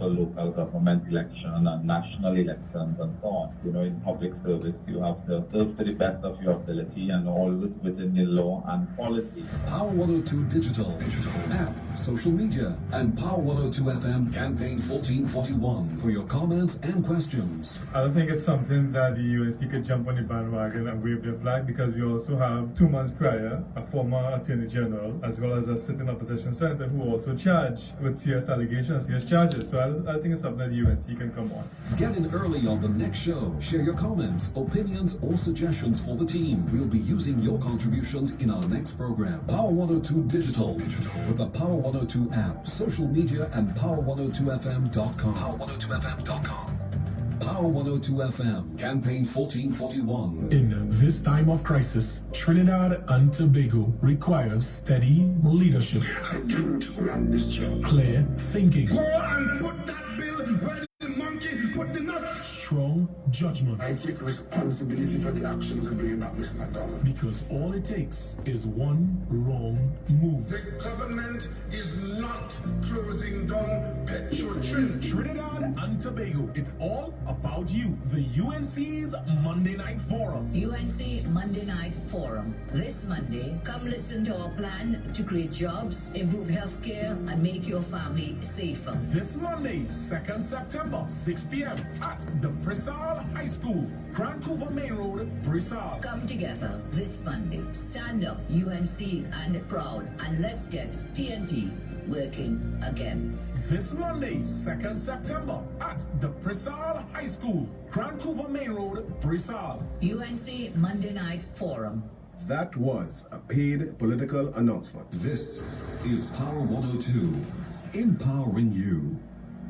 for local government election and national elections and so on. In public service, you have to serve to the best of your ability and always within the law and policy. Power 102 Digital, app, social media, and Power 102 FM Campaign 1441 for your comments and questions. I don't think it's something that the UNC could jump on the bandwagon and wave their flag, because we also have 2 months prior a former Attorney General as well as a sitting opposition senator who also charged with serious allegations, serious charges. So I think it's something that the UNC can come on. Get in early on the next show. Share your comments, opinions, or suggestions for the team. We'll be using your contributions in our next program. Power 102 Digital with the Power 102 app, social media, and Power102FM.com. Power102FM.com. Power 102 FM, Campaign 1441. In this time of crisis, Trinidad and Tobago requires steady leadership. I didn't run this job. Clear thinking. Go and put that bill where the monkey put the nuts. Strong judgment. I take responsibility for the actions and bring back Miss McDonald. Because all it takes is one wrong move. The government is not closing down Petro-Trin. Trinidad and Tobago, it's all about you. The UNC's Monday Night Forum. UNC Monday Night Forum. This Monday, come listen to our plan to create jobs, improve healthcare, and make your family safer. This Monday, 2nd September, 6 p.m. at the Brissall High School, Vancouver Main Road, Brissall. Come together this Monday. Stand up, UNC and proud, and let's get TNT working again. This Monday, 2nd September, at the Brissall High School, Vancouver Main Road, Brissall. UNC Monday Night Forum. That was a paid political announcement. This is Power 102, empowering you.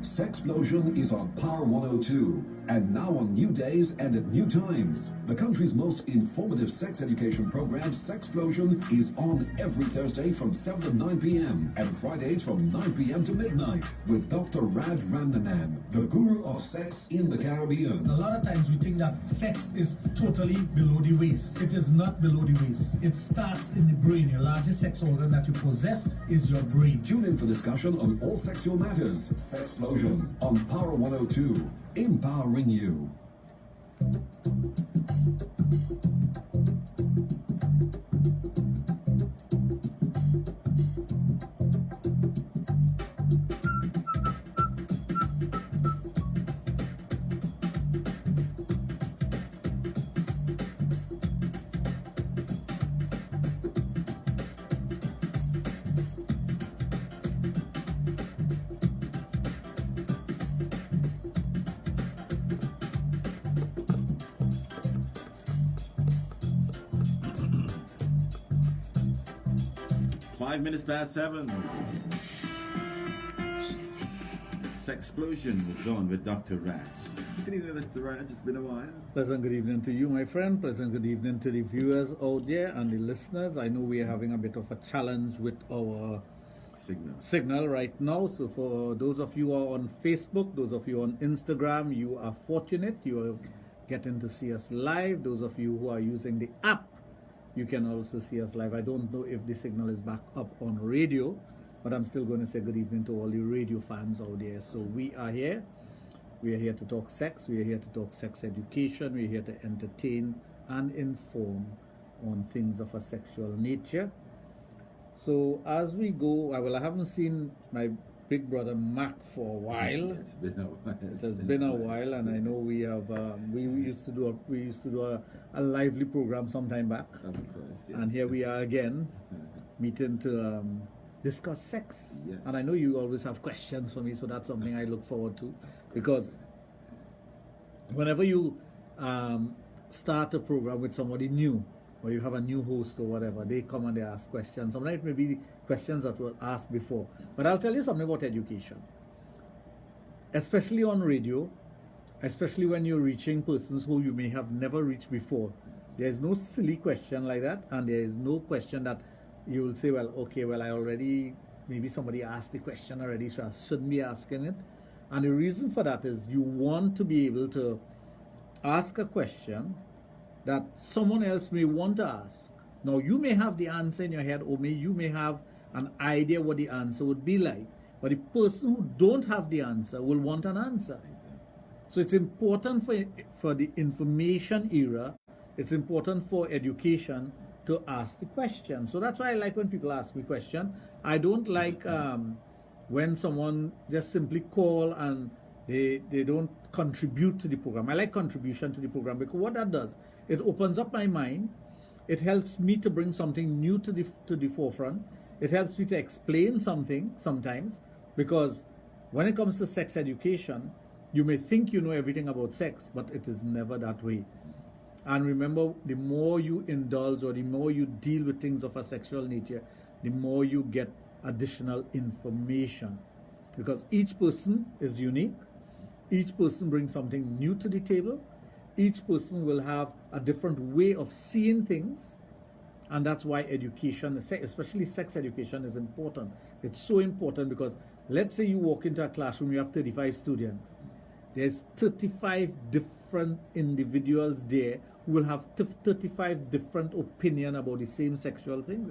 Sexplosion is on Power 102 and now on new days and at new times. The country's most informative sex education program, Sexplosion, is on every Thursday from 7 to 9 p.m. and Fridays from 9 p.m. to midnight with Dr. Raj, the guru of sex in the Caribbean. A lot of times we think that sex is totally below the waist. It is not below the waist. It starts in the brain. Your largest sex organ that you possess is your brain. Tune in for discussion on all sexual matters. Sexplosion on Power 102, empowering you. Minutes past 7. Sexplosion was on with Dr. Raj. Good evening, Dr. Raj. It's been a while. Pleasant good evening to you, my friend. Pleasant good evening to the viewers out there and the listeners. I know we are having a bit of a challenge with our signal right now. So for those of you who are on Facebook, those of you on Instagram, you are fortunate. You are getting to see us live. Those of you who are using the app, you can also see us live. I don't know if the signal is back up on radio, but I'm still going to say good evening to all the radio fans out there. So we are here. We are here to talk sex. We are here to talk sex education. We are here to entertain and inform on things of a sexual nature. So as we go, I haven't seen my big brother Mac for a while. It's been a while. It has been a while, and I know we have we used to do a lively program some time back. Of course, yes. And here we are again, meeting to discuss sex. Yes. And I know you always have questions for me, so that's something I look forward to, because whenever you start a program with somebody new, or you have a new host or whatever, they come and they ask questions. Sometimes it may be questions that were asked before. But I'll tell you something about education. Especially on radio, especially when you're reaching persons who you may have never reached before. There's no silly question like that, and there is no question that you will say, well, okay, well, maybe somebody asked the question already, so I shouldn't be asking it. And the reason for that is you want to be able to ask a question that someone else may want to ask. Now, you may have the answer in your head, or you may have an idea what the answer would be like, But the person who don't have the answer will want an answer. So it's important for the information era, it's important for education to ask the question. So that's why I like when people ask me question. I don't like when someone just simply call and they don't contribute to the program. I like contribution to the program because what that does, it opens up my mind. It helps me to bring something new to the forefront. It helps me to explain something sometimes, because when it comes to sex education, you may think you know everything about sex, but it is never that way. And remember, the more you indulge or the more you deal with things of a sexual nature, the more you get additional information. Because each person is unique. Each person brings something new to the table. Each person will have a different way of seeing things. And that's why education, especially sex education, is important. It's so important because let's say you walk into a classroom, you have 35 students. There's 35 different individuals there who will have 35 different opinions about the same sexual thing.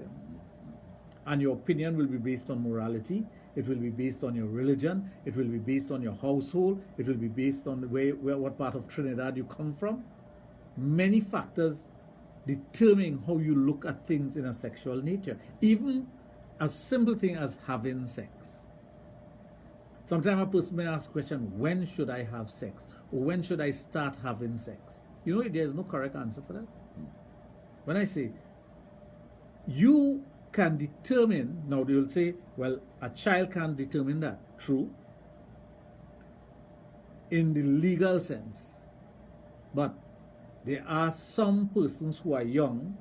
And your opinion will be based on morality. It will be based on your religion. It will be based on your household. It will be based on what part of Trinidad you come from. Many factors determine how you look at things in a sexual nature. Even a simple thing as having sex. Sometimes a person may ask the question, when should I have sex? Or when should I start having sex? You know, there's no correct answer for that. When I say, you can determine, now they will say, well, a child can't determine that. True. In the legal sense. But there are some persons who are young,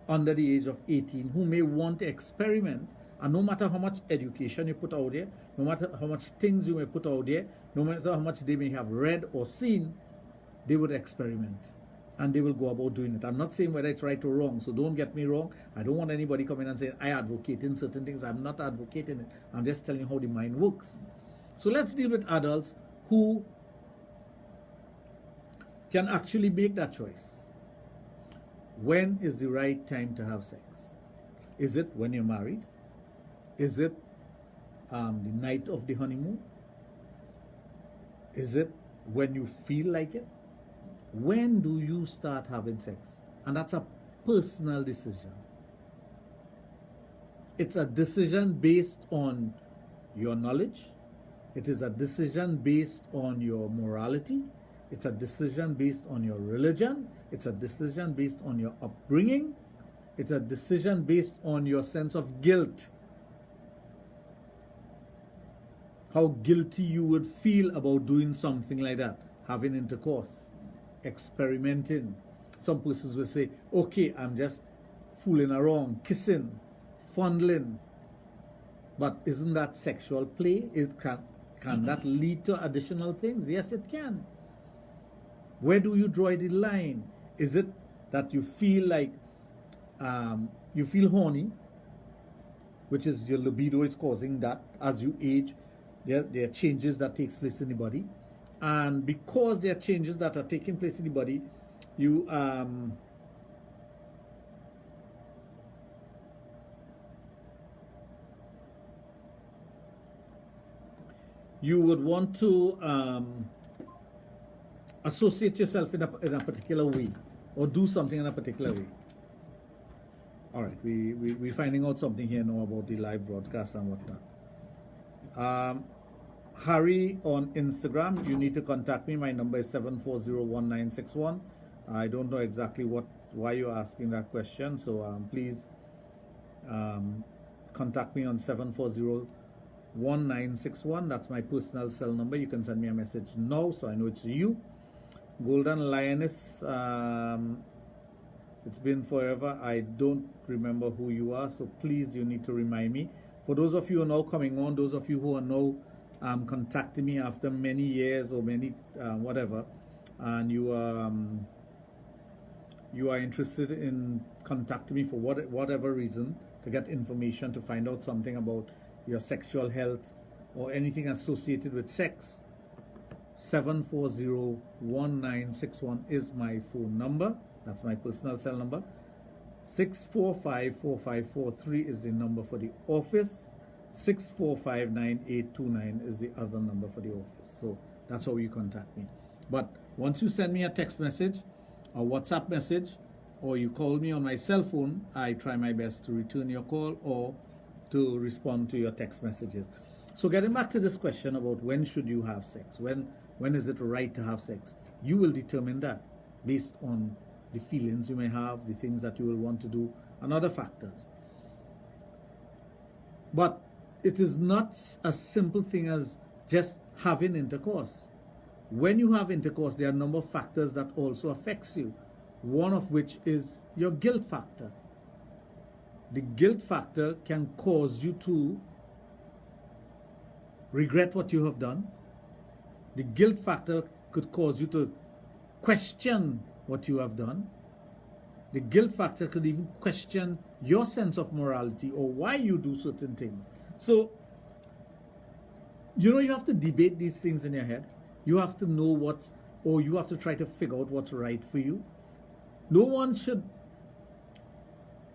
under the age of 18, who may want to experiment. And no matter how much education you put out there, no matter how much things you may put out there, no matter how much they may have read or seen, they would experiment. And they will go about doing it. I'm not saying whether it's right or wrong, so don't get me wrong. I don't want anybody coming and saying, I advocate in certain things. I'm not advocating it. I'm just telling you how the mind works. So let's deal with adults who can actually make that choice. When is the right time to have sex? Is it when you're married? Is it the night of the honeymoon? Is it when you feel like it? When do you start having sex? And that's a personal decision. It's a decision based on your knowledge. It is a decision based on your morality. It's a decision based on your religion. It's a decision based on your upbringing. It's a decision based on your sense of guilt. How guilty you would feel about doing something like that, having intercourse, experimenting. Some persons will say, okay, I'm just fooling around, kissing, fondling. But isn't that sexual play? Can that lead to additional things? Yes, it can. Where do you draw the line? Is it that you feel like you feel horny, which is your libido is causing that as you age? There are changes that takes place in the body, and because there are changes that are taking place in the body, you would want to associate yourself in a particular way, or do something in a particular way. All right, we're finding out something here now about the live broadcast and whatnot. Harry on Instagram, you need to contact me. My number is 7401961. I don't know exactly why you're asking that question, so please contact me on 7401961. That's my personal cell number. You can send me a message now so I know it's you. Golden Lioness, it's been forever. I don't remember who you are, so please, you need to remind me. For those of you who are now coming on, those of you who are now contacting me after many years or many whatever, and you are interested in contacting me for whatever reason, to get information, to find out something about your sexual health or anything associated with sex, 7401961 is my phone number. That's my personal cell number. 6454543 is the number for the office. 6459829 is the other number for the office. So that's how you contact me. But once you send me a text message, a WhatsApp message, or you call me on my cell phone, I try my best to return your call or to respond to your text messages. So getting back to this question about when should you have sex, when is it right to have sex, you will determine that based on the feelings you may have, the things that you will want to do, and other factors. But it is not a simple thing as just having intercourse. When you have intercourse, there are a number of factors that also affects you, one of which is your guilt factor. The guilt factor can cause you to regret what you have done. The guilt factor could cause you to question what you have done. The guilt factor could even question your sense of morality or why you do certain things. So, you have to debate these things in your head. You have to know or you have to try to figure out what's right for you. No one should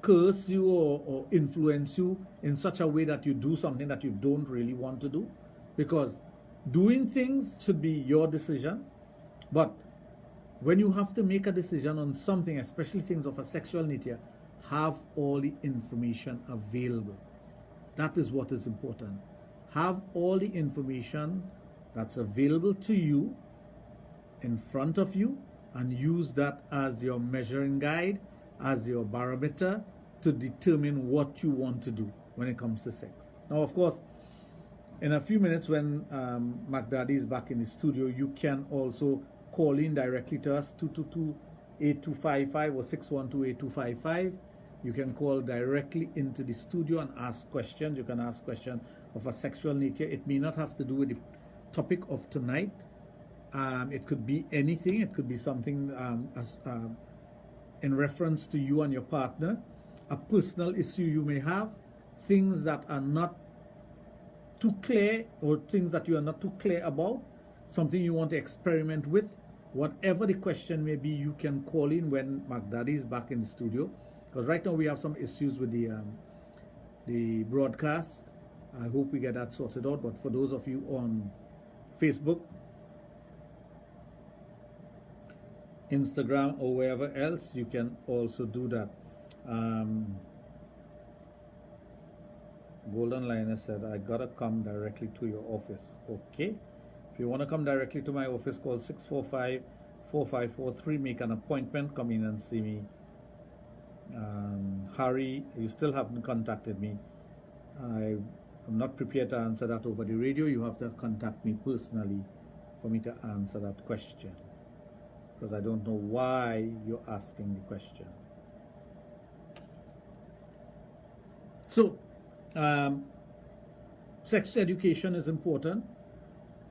curse you or influence you in such a way that you do something that you don't really want to do, because doing things should be your decision. But when you have to make a decision on something, especially things of a sexual nature, have all the information available. That is what is important. Have all the information that's available to you in front of you, and use that as your measuring guide, as your barometer to determine what you want to do when it comes to sex. Now, of course, in a few minutes when McDaddy is back in the studio, you can also call in directly to us, 222-8255 or 612-8255. You can call directly into the studio and ask questions. You can ask questions of a sexual nature. It may not have to do with the topic of tonight. It could be anything. It could be something in reference to you and your partner, a personal issue you may have, things that are not too clear or things that you are not too clear about, something you want to experiment with. Whatever the question may be, you can call in when McDaddy is back in the studio, because right now we have some issues with the broadcast. I hope we get that sorted out. But for those of you on Facebook, Instagram, or wherever else, you can also do that. Golden Liner said, I gotta come directly to your office. Okay. If you want to come directly to my office, call 645-4543. Make an appointment. Come in and see me. Harry, you still haven't contacted me. I'm not prepared to answer that over the radio. You have to contact me personally for me to answer that question, because I don't know why you're asking the question. So, sex education is important.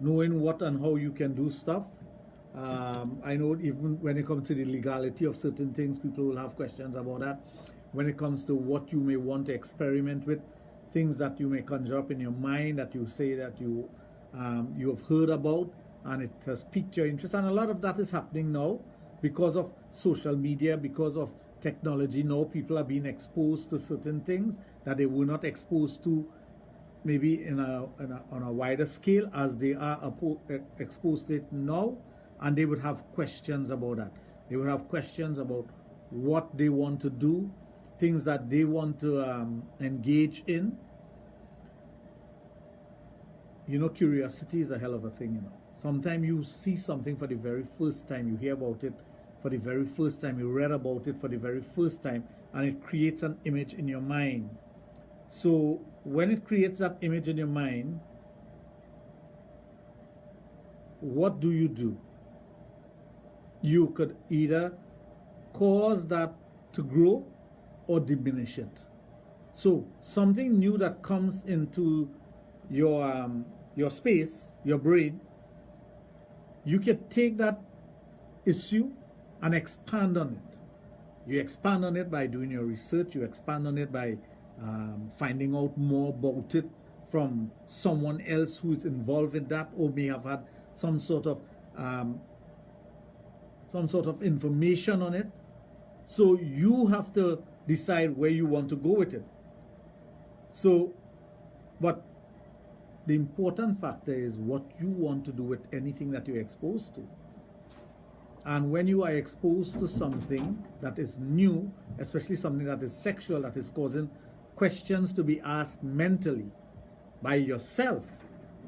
Knowing what and how you can do stuff. I know even when it comes to the legality of certain things, people will have questions about that. When it comes to what you may want to experiment with, things that you may conjure up in your mind that you say that you have heard about and it has piqued your interest. And a lot of that is happening now because of social media, because of technology. Now people are being exposed to certain things that they were not exposed to maybe on a wider scale as they are exposed to it now, and they would have questions about that. They would have questions about what they want to do, things that they want to engage in. Curiosity is a hell of a thing, Sometimes you see something for the very first time, you hear about it for the very first time, you read about it for the very first time, and it creates an image in your mind. So when it creates that image in your mind, what do? You could either cause that to grow or diminish it. So something new that comes into your space, your brain, you can take that issue and expand on it. You expand on it by doing your research. You expand on it by finding out more about it from someone else who is involved in that, or may have had some sort of information on it. So you have to decide where you want to go with it. So But the important factor is what you want to do with anything that you're exposed to. And when you are exposed to something that is new, especially something that is sexual, that is causing questions to be asked mentally by yourself,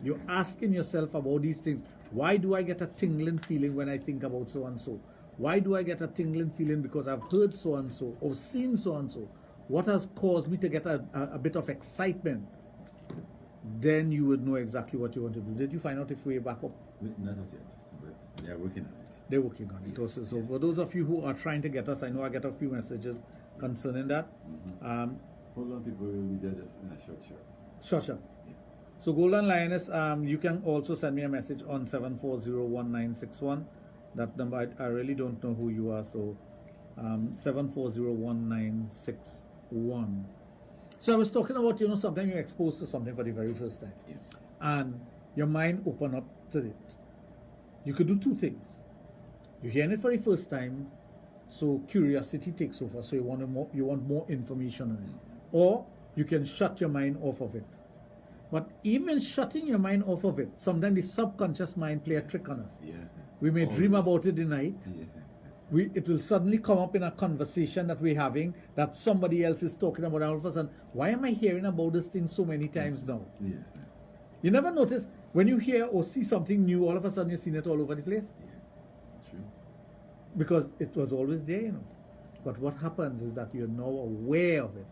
you're asking yourself about these things. Why do I get a tingling feeling when I think about so and so? Why do I get a tingling feeling because I've heard so and so or seen so and so? What has caused me to get a bit of excitement? Then you would know exactly what you want to do. Did you find out if we're back up? Not as yet, but they're working on it. They're working on it. Yes, So yes. for those of you who are trying to get us, I know I get a few messages concerning that. Hold on, people will be there just in a short. Sure. So Golden Lioness, you can also send me a message on 7401961. That number, I really don't know who you are, so 7401961. So I was talking about, sometimes you're exposed to something for the very first time. Yeah. And your mind open up to it. You could do two things. You're hearing it for the first time, so curiosity takes over, so you want more information on it. Or you can shut your mind off of it. But even shutting your mind off of it, sometimes the subconscious mind play a trick on us. Yeah. We may dream about it the night. Yeah. It will suddenly come up in a conversation that we're having that somebody else is talking about. All of a sudden, why am I hearing about this thing so many times now? Yeah. You never notice when you hear or see something new, all of a sudden you've seen it all over the place? Yeah. It's true. Because it was always there, But what happens is that you're now aware of it.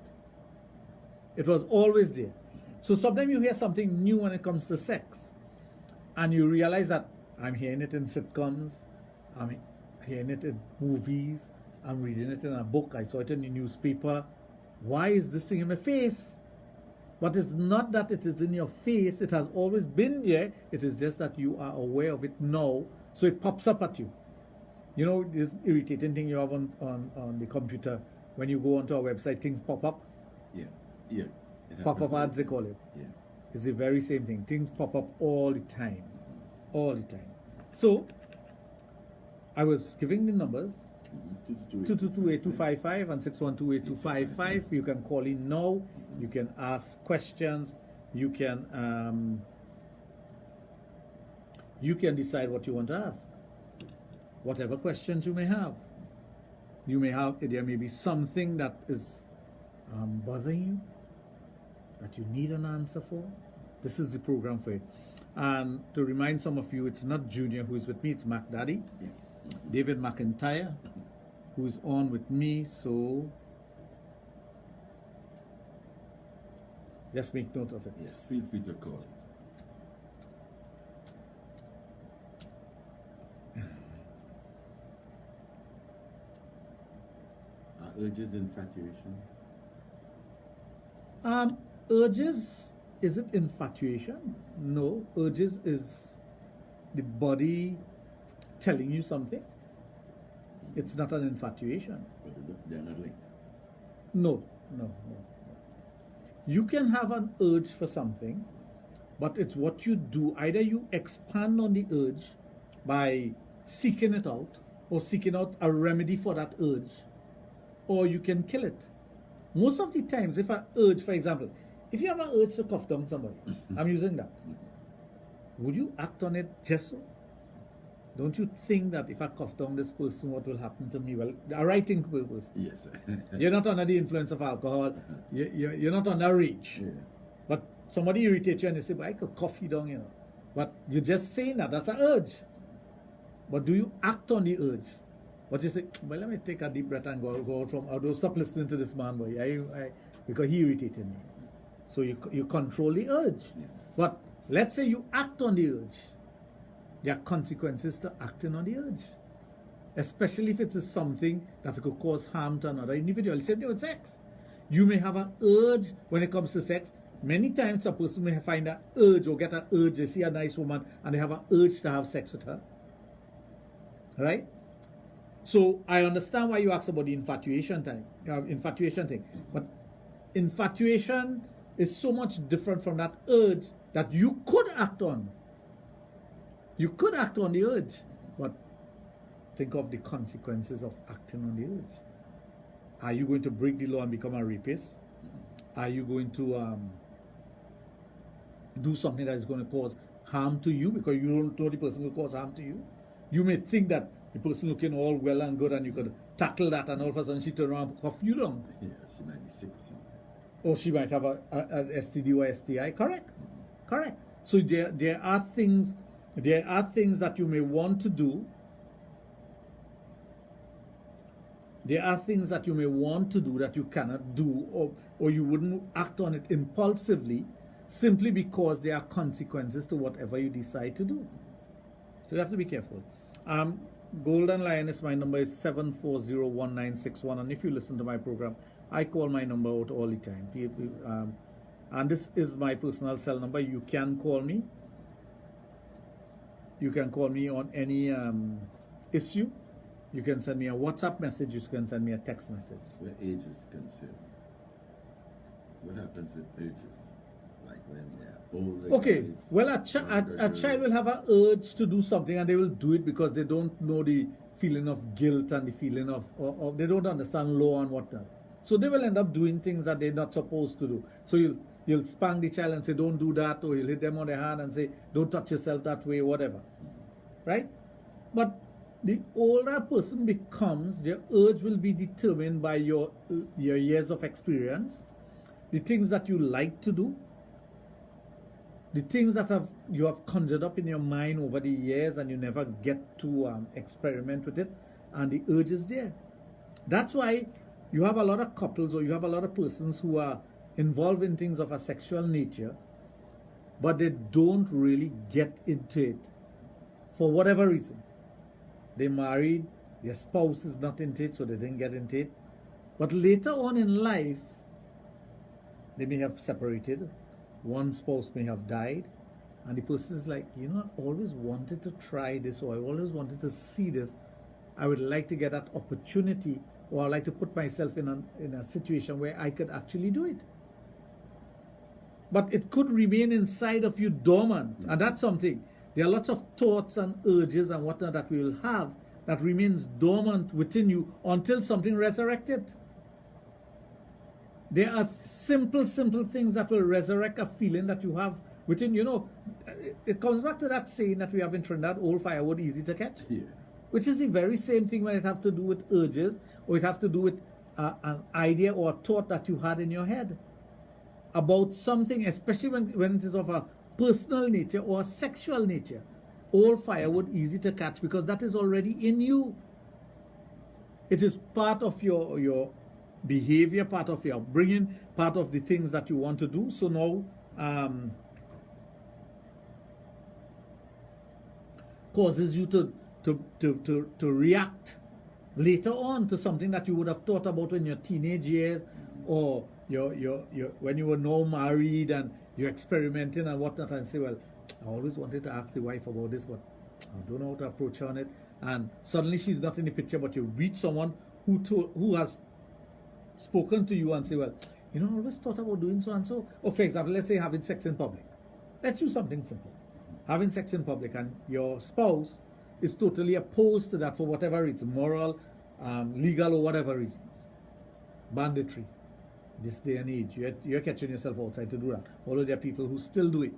It was always there. So sometimes you hear something new when it comes to sex. And you realize that I'm hearing it in sitcoms, I'm hearing it in movies, I'm reading it in a book, I saw it in the newspaper. Why is this thing in my face? But it's not that it is in your face, it has always been there, it is just that you are aware of it now, so it pops up at you. This irritating thing you have on the computer, when you go onto our website, things pop up. Yeah. It Pop-up happens ads, they call it. Yeah. It's the very same thing. Things pop up all the time. All the time. So, I was giving the numbers. 222-8255 and 612-8255. You can call in now. You can ask questions. You can decide what you want to ask. Whatever questions you may have. There may be something that is bothering you, that you need an answer for. This is the program for it. And to remind some of you, it's not Junior who is with me, it's Mac Daddy. David McIntyre, who is on with me, so just make note of it. Yes, feel free to call. Urges infatuation. Urges, is it infatuation? No, urges is the body telling you something. It's not an infatuation. But they're not linked. No. You can have an urge for something, but it's what you do. Either you expand on the urge by seeking it out, or seeking out a remedy for that urge, or you can kill it. Most of the times, if an urge, for example, if you have an urge to cough down somebody, I'm using that, would you act on it just so? Don't you think that if I cough down this person, what will happen to me? Well, a writing purpose. Yes. You're not under the influence of alcohol. You're not under rage. Yeah. But somebody irritates you and they say, well, I could cough you down, But you're just saying that. That's an urge. But do you act on the urge? But you say, well, let me take a deep breath and go out from, don't stop listening to this man, boy, because he irritated me. So you control the urge. Yeah. But let's say you act on the urge. There are consequences to acting on the urge. Especially if it is something that could cause harm to another individual. Same thing with sex. You may have an urge when it comes to sex. Many times a person may find an urge or get an urge. They see a nice woman and they have an urge to have sex with her. Right? So I understand why you asked about the infatuation thing. But infatuation is so much different from that urge that you could act on. You could act on the urge, but think of the consequences of acting on the urge. Are you going to break the law and become a rapist? Are you going to do something that is going to cause harm to you, because you don't know the person will cause harm to you. You may think that the person looking all well and good and you could tackle that, and all of a sudden she turn around and cuff you down. Yeah, she might be sick or something. Or she might have an STD or STI. Correct. Correct. So there are things that you may want to do. There are things that you may want to do that you cannot do, or you wouldn't act on it impulsively, simply because there are consequences to whatever you decide to do. So you have to be careful. Golden Lioness, my number is 7401961, and if you listen to my program, I call my number out all the time. And this is my personal cell number. You can call me. You can call me on any issue. You can send me a WhatsApp message. You can send me a text message. Where age is concerned, what happens with urges? Like when they're older. Okay, guys, well, a child will have an urge to do something, and they will do it because they don't know the feeling of guilt and the feeling of they don't understand law and whatnot. So they will end up doing things that they're not supposed to do. So you'll spank the child and say, don't do that, or you'll hit them on the hand and say, don't touch yourself that way, whatever. Right? But the older a person becomes, their urge will be determined by your years of experience, the things that you like to do, the things that you have conjured up in your mind over the years and you never get to experiment with it, and the urge is there. That's why you have a lot of couples, or you have a lot of persons who are involved in things of a sexual nature, but they don't really get into it for whatever reason. They married, their spouse is not into it, so they didn't get into it. But later on in life, they may have separated, one spouse may have died, and the person is like, I always wanted to try this, or I always wanted to see this. I would like to get that opportunity, or I'd like to put myself in a situation where I could actually do it. But it could remain inside of you dormant, and that's something. There are lots of thoughts and urges and whatnot that we will have that remains dormant within you until something resurrected. There are simple things that will resurrect a feeling that you have within. It comes back to that saying that we have in Trinidad, old firewood, easy to catch. Yeah. Which is the very same thing when it has to do with urges, or it has to do with an idea or a thought that you had in your head about something, especially when it is of a personal nature or a sexual nature. Old firewood, easy to catch, because that is already in you. It is part of your behavior, part of your upbringing, part of the things that you want to do. So now causes you to react later on to something that you would have thought about in your teenage years, or when you were now married and you're experimenting and whatnot, and say, well, I always wanted to ask the wife about this, but I don't know how to approach her on it. And suddenly she's not in the picture, but you reach someone who has spoken to you and say, well, I always thought about doing so and so. Or for example, let's say having sex in public. Let's use something simple. Having sex in public, and your spouse is totally opposed to that for whatever reason, moral, legal, or whatever reasons. Banditry. This day and age, you're catching yourself outside to do that. Although there are people who still do it.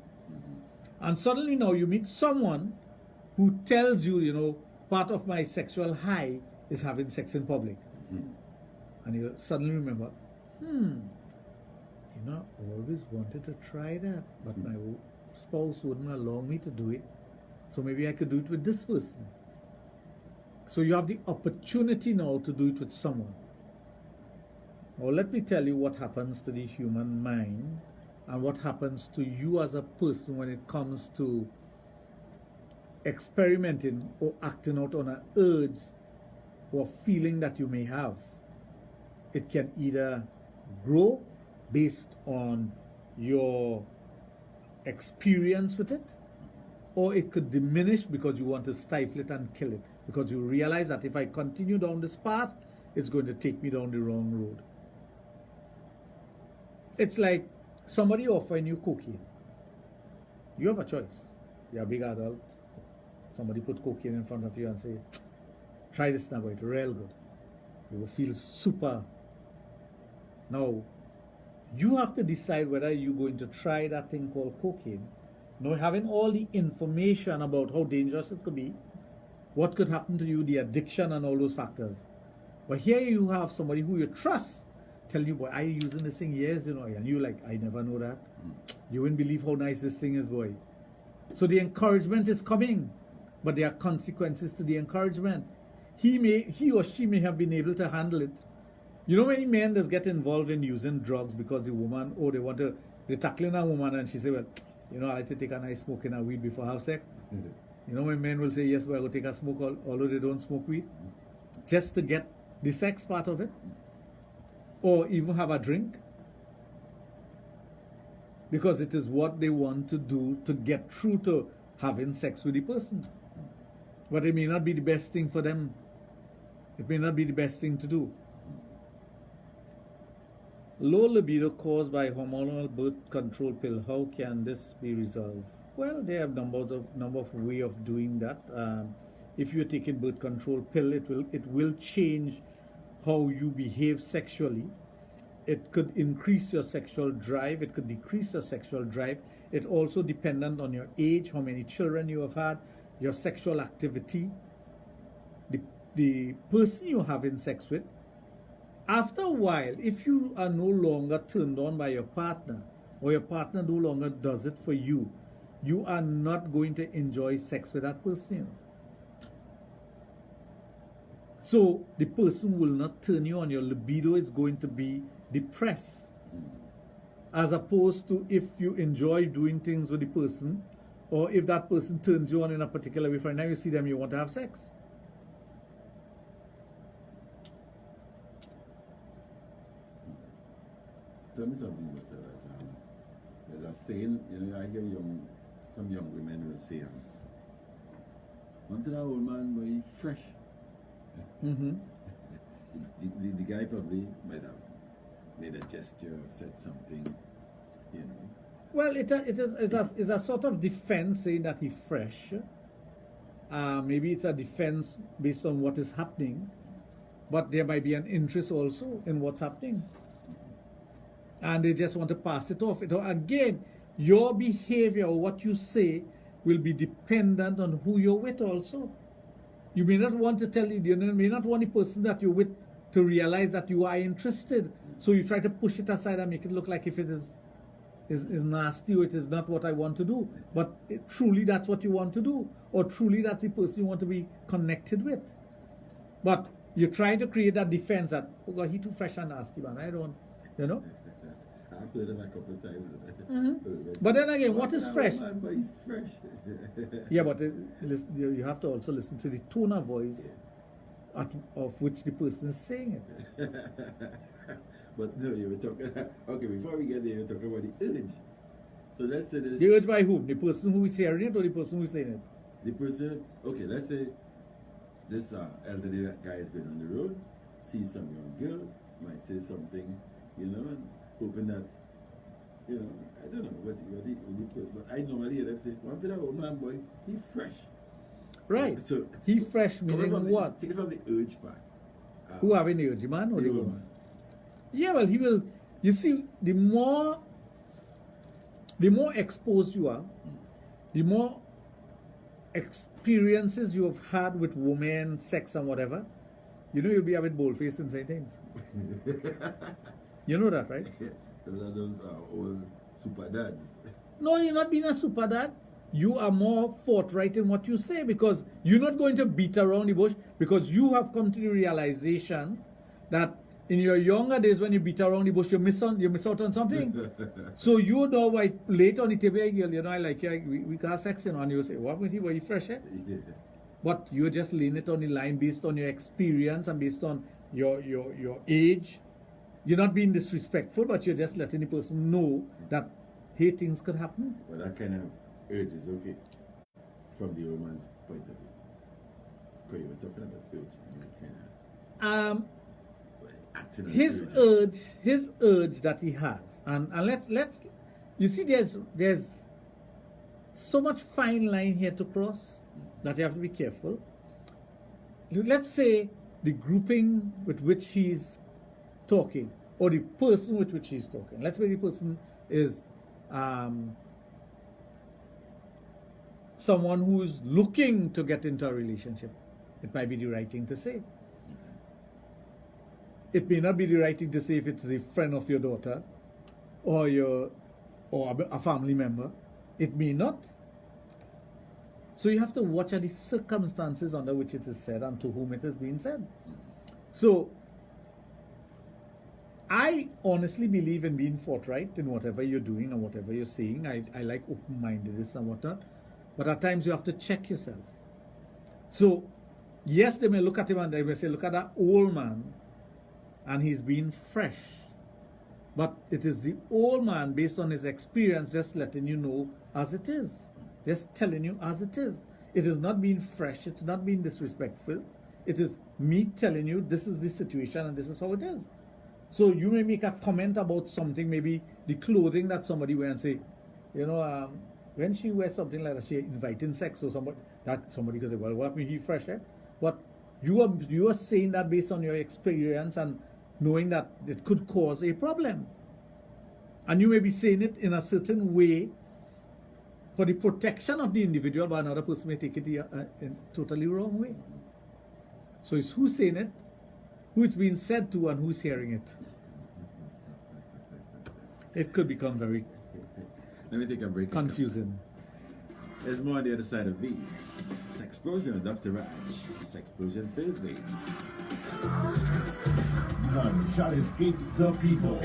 And suddenly now you meet someone who tells you, part of my sexual high is having sex in public. And you suddenly remember, I always wanted to try that, but my spouse wouldn't allow me to do it. So maybe I could do it with this person. So you have the opportunity now to do it with someone. Now let me tell you what happens to the human mind and what happens to you as a person when it comes to experimenting or acting out on an urge or feeling that you may have. It can either grow based on your experience with it, or it could diminish because you want to stifle it and kill it, because you realize that if I continue down this path, it's going to take me down the wrong road. It's like somebody offering you cocaine. You have a choice. You're a big adult. Somebody put cocaine in front of you and say, try this now, it's real good. You will feel super. Now, You have to decide whether you're going to try that thing called cocaine. Having all the information about how dangerous it could be, what could happen to you, the addiction and all those factors. But here you have somebody who you trust tell you, boy, are you using this thing? Yes, and you like, I never know that. You wouldn't believe how nice this thing is, boy. So the encouragement is coming, but there are consequences to the encouragement. He or she may have been able to handle it. Many men just get involved in using drugs because the woman, they're tackling a woman and she say, well, I like to take a nice smoke in a weed before I have sex. When men will say, yes, but I go take a smoke, although they don't smoke weed, just to get the sex part of it, or even have a drink, because it is what they want to do to get through to having sex with the person. But it may not be the best thing for them. It may not be the best thing to do. Low libido caused by hormonal birth control pill. How can this be resolved? Well, there are number of ways of doing that. If you're taking birth control pill, it will change how you behave sexually. It could increase your sexual drive. It could decrease your sexual drive. It also dependent on your age, how many children you have had, your sexual activity, the person you're having sex with. After a while, if you are no longer turned on by your partner, or your partner no longer does it for you, you are not going to enjoy sex with that person. So the person will not turn you on. Your libido is going to be depressed. As opposed to if you enjoy doing things with the person, or if that person turns you on in a particular way, for now you see them, you want to have sex. Tell me something, Dr. Raj. There's a saying, I hear some young women will say, wanted that old man very fresh. Mm-hmm. the guy probably might have made a gesture or said something, Well, it's a sort of defense saying that he's fresh. Maybe it's a defense based on what is happening, but there might be an interest also in what's happening. And they just want to pass it off. Again, your behavior or what you say will be dependent on who you're with also. You may not want to you may not want the person that you're with to realize that you are interested. So you try to push it aside and make it look like if it is nasty or it is not what I want to do. But truly that's what you want to do. Or truly that's the person you want to be connected with. But you're trying to create that defense that, oh God, he too fresh and nasty, man. I don't, I've heard it a couple of times. Mm-hmm. But then again, what is fresh? Fresh. Yeah, but you have to also listen to the tone of voice of which the person is saying it. But no, you were talking. Okay, before we get there, you were talking about the urge. So let's say this. The urge by whom? The person who is hearing it or the person who is saying it? The person. Okay, let's say this elderly guy is going on the road, sees some young girl, might say something, and hoping that, I don't know what but I normally hear them say, one for that old man, boy, he fresh. Right. So he fresh meaning what? Take it from the urge part. Who having the urge, man or the woman? Yeah, well, he will. You see, the more exposed you are, the more experiences you have had with women, sex, and whatever, you'll be a bit bold-faced and say things. You know that, right? Those are old super dads. No, you're not being a super dad. You are more forthright in what you say because you're not going to beat around the bush because you have come to the realization that in your younger days when you beat around the bush, you miss out on something. So you know why late on the table, girl, I like you, we can have sex, and you say, what with you, were you fresh, eh? Yeah. But you just laying it on the line based on your experience and based on your age. You're not being disrespectful, but you're just letting the person know that, hey, things could happen. Well, that kind of urge is okay from the old man's point of view. Because you were talking about urge. His urge that he has, and let's you see, there's so much fine line here to cross that you have to be careful. Let's say the grouping with which he's talking, or the person with which he's talking. Let's say the person is someone who is looking to get into a relationship. It might be the right thing to say. It may not be the right thing to say if it's a friend of your daughter or a family member. It may not. So you have to watch at the circumstances under which it is said and to whom it is being said. So I honestly believe in being forthright in whatever you're doing and whatever you're saying. I like open-mindedness and whatnot. But at times you have to check yourself. So yes, they may look at him and they may say, look at that old man, and he's being fresh. But it is the old man, based on his experience, just letting you know as it is. Just telling you as it is. It is not being fresh. It's not being disrespectful. It is me telling you this is the situation and this is how it is. So you may make a comment about something, maybe the clothing that somebody wears, and say, you know, when she wears something like that, she inviting sex or somebody could say, well, what me he fresh, eh? But you are saying that based on your experience and knowing that it could cause a problem. And you may be saying it in a certain way for the protection of the individual, but another person may take it in totally wrong way. So it's who's saying it, who it's being said to, and who's hearing it. It could become very Let me take a break. confusing. There's more on the other side of these. Sexplosion with Dr. Raj. Sexplosion Thursdays. None shall escape the people.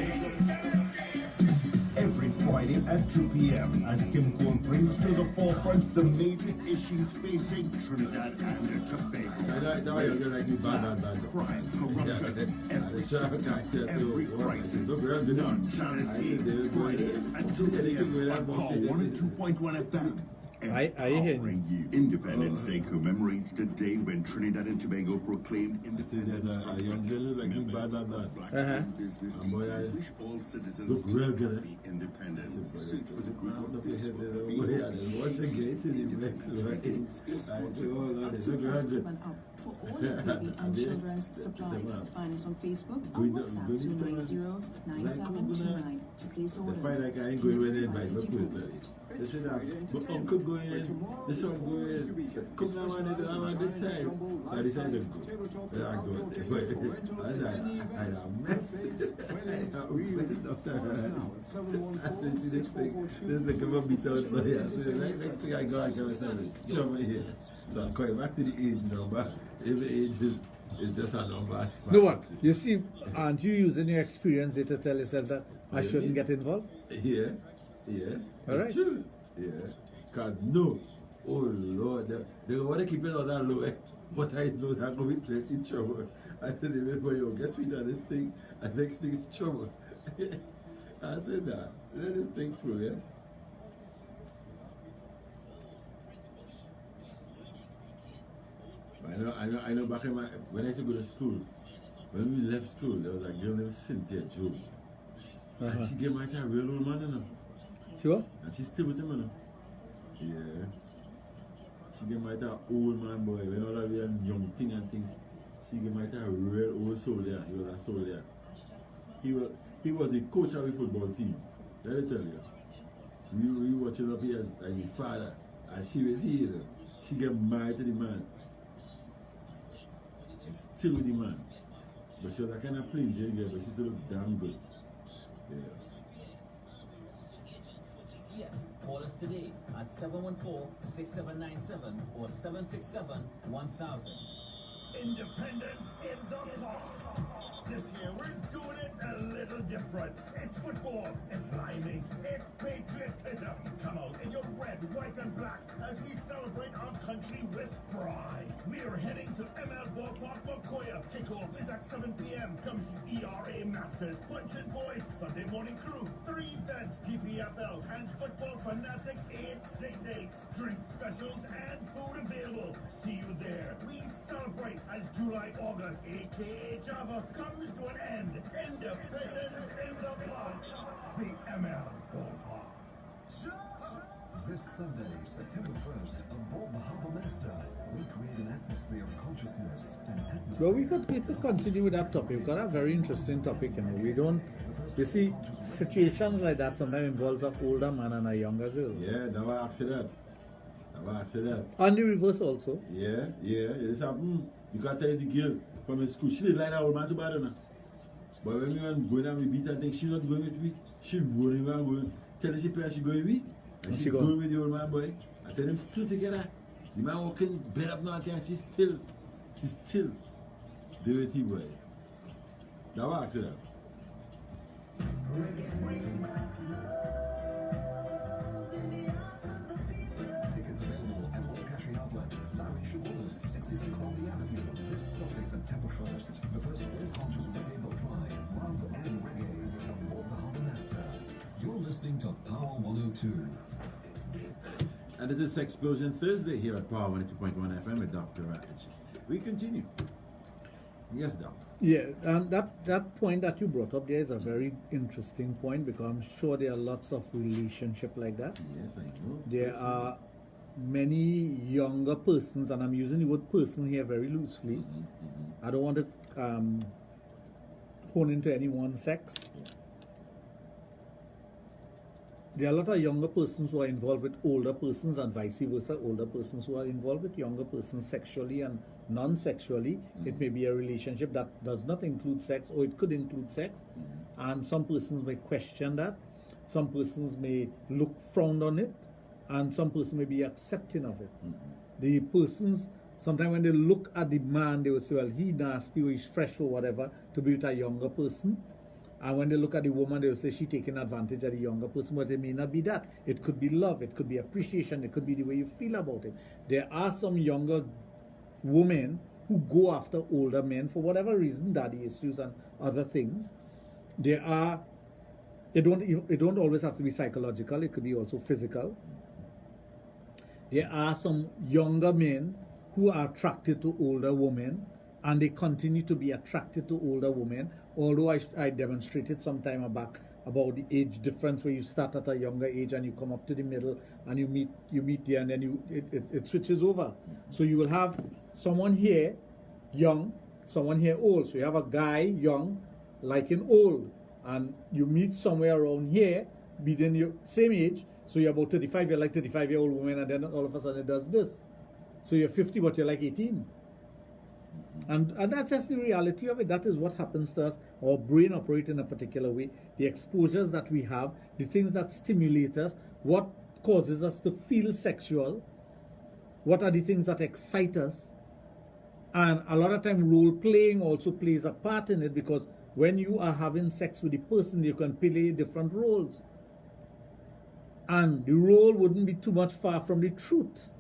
Every Friday at 2 p.m. as Kim Cole brings to the forefront the major issues facing Trinidad and Tobago. Crime, corruption, every crisis. None shall escape. Fridays at 2 p.m. on Call 102.1 FM. I hear you. Independence Day commemorates the day when Trinidad and Tobago proclaimed independence. There's a young girl like me, bad. Business And boy, teacher wish all citizens look real good, happy independence. Suit for the group of Watch Facebook. a gate in the next right? I say, oh Lord, it's a graduate. For all your baby and children's supplies, find us on Facebook or WhatsApp 290-9729 to place orders. They find like I ain't going when they invite me personally. They say that, but uncle going in, this one going in, come now man, I want the time. So I decided to go. Then I go. I had a mess. I said, see this thing, this thing come and beat out for here. So the next thing I go, I come and say, jump here. So I'm going back to the age number. Every age is just a number. No what? You see, aren't you using your experience to tell yourself that I shouldn't get involved? Yeah. All right. It's true. Yeah. Because no. Oh Lord. They want to keep it on that low. But I know that I'm going to be in trouble. I tell them, boy, yo, guess we done this thing. And next thing is trouble. I said that. Let this thing through, yes? I know back in when I used to go to school, when we left school, there was a girl named Cynthia Joe. And she gave my a real old man, you know. Sure? And she's still with him, you know. Yeah. She gave my an old man boy, when all of them young thing and things. She gave my a real old soldier. He was a soldier. He was a coach of the football team. Let me tell you. We watching up here as his father. And she was here. She get married to the man. Still with the man. But she was a kind of plain Jane girl, but she still looked damn good. Yeah. Yes, call us today at 714-6797 or 767-1000. Independence in the park. This year we're doing it a little different. It's football, it's liming, it's patriotism. Come out in your red, white, and black as we celebrate our country with pride. We are heading to ML Ballpark, Macoya. Kickoff is at 7 p.m. Come see ERA Masters, Punch and Boys, Sunday Morning Crew, 3 events, PPFL, and Football Fanatics 868. Drink specials and food available. See you there. We celebrate as July, August, aka Java, comes to an end. Independence in the park. The ML Ballpark. This Sunday, September 1st, aboard the Harbour Master, we create an atmosphere of consciousness and Well, we could continue with that topic. We've got a very interesting topic, We don't, you see, situations like that sometimes involves an older man and a younger girl. Yeah, never asked that. And the reverse also. Yeah. This happen. You can't tell the girl from the school. She didn't like that old man too bad enough. But when we went going and we beat her, I think she's not going with me. She running around going. Tell her she going with me. And she going with the old man, boy. I tell them still together. The man walking bed up now and she's still do it, boy. Now ask her that. Tickets available at all Cashew outlets. Larry Shawallis, 66 on the Avenue. This Sunday, September 1st. The first all-conscious reggae boat ride. Love and reggae aboard the Harmonesta. You're listening to Power 102. And it is Sexplosion Thursday here at Power 102.1 FM with Dr. Raj. We continue. Yes, Doc. Yeah, that point that you brought up there is a very interesting point because I'm sure there are lots of relationships like that. Yes, I know. There are many younger persons, and I'm using the word person here very loosely. I don't want to hone into any one sex. There are a lot of younger persons who are involved with older persons and vice versa, older persons who are involved with younger persons sexually and non-sexually. It may be a relationship that does not include sex, or it could include sex. And some persons may question that. Some persons may look frowned on it, and some persons may be accepting of it. The persons, sometimes when they look at the man, they will say, well, he nasty or he's fresh or whatever, to be with a younger person. And when they look at the woman, they will say she's taking advantage of the younger person, but it may not be that. It could be love, it could be appreciation, it could be the way you feel about it. There are some younger women who go after older men for whatever reason, daddy issues and other things. It don't always have to be psychological, it could be also physical. There are some younger men who are attracted to older women, and they continue to be attracted to older women, although I demonstrated some time back about the age difference where you start at a younger age and you come up to the middle and you meet there, and then it switches over. So you will have someone here young, someone here old. So you have a guy young liking old, and you meet somewhere around here within your same age. So you're about 35, you're like 35-year-old woman, and then all of a sudden it does this. So you're 50, but you're like 18. And that's just the reality of it. That is what happens to us. Our brain operates in a particular way. The exposures that we have, the things that stimulate us, what causes us to feel sexual, what are the things that excite us. And a lot of time role playing also plays a part in it, because when you are having sex with the person, you can play different roles. And the role wouldn't be too much far from the truth.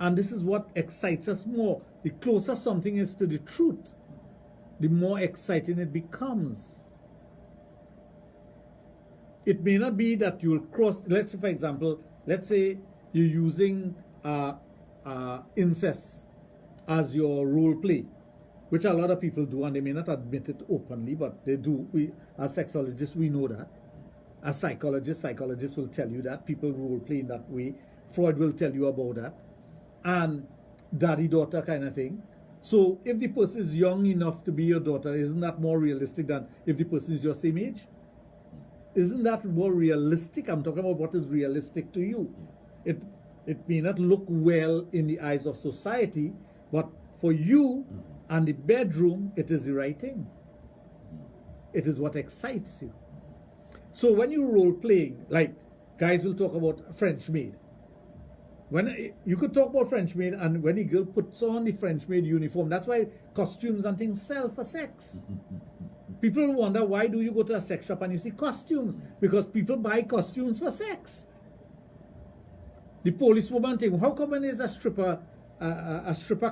And this is what excites us more. The closer something is to the truth, the more exciting it becomes. It may not be that you'll cross, let's say, for example, let's say you're using incest as your role play, which a lot of people do, and they may not admit it openly, but they do. We, as sexologists, we know that. As psychologists will tell you that. People role play in that way. Freud will tell you about that. And daddy-daughter kind of thing. So if the person is young enough to be your daughter, isn't that more realistic than if the person is your same age? Isn't that more realistic? I'm talking about what is realistic to you. It may not look well in the eyes of society, but for you and the bedroom, it is the right thing. It is what excites you. So when you role playing, like guys will talk about French maid. When you could talk about French maid, and when the girl puts on the French maid uniform, that's why costumes and things sell for sex. People wonder, why do you go to a sex shop and you see costumes? Because people buy costumes for sex. The policewoman thing, how come when there's a stripper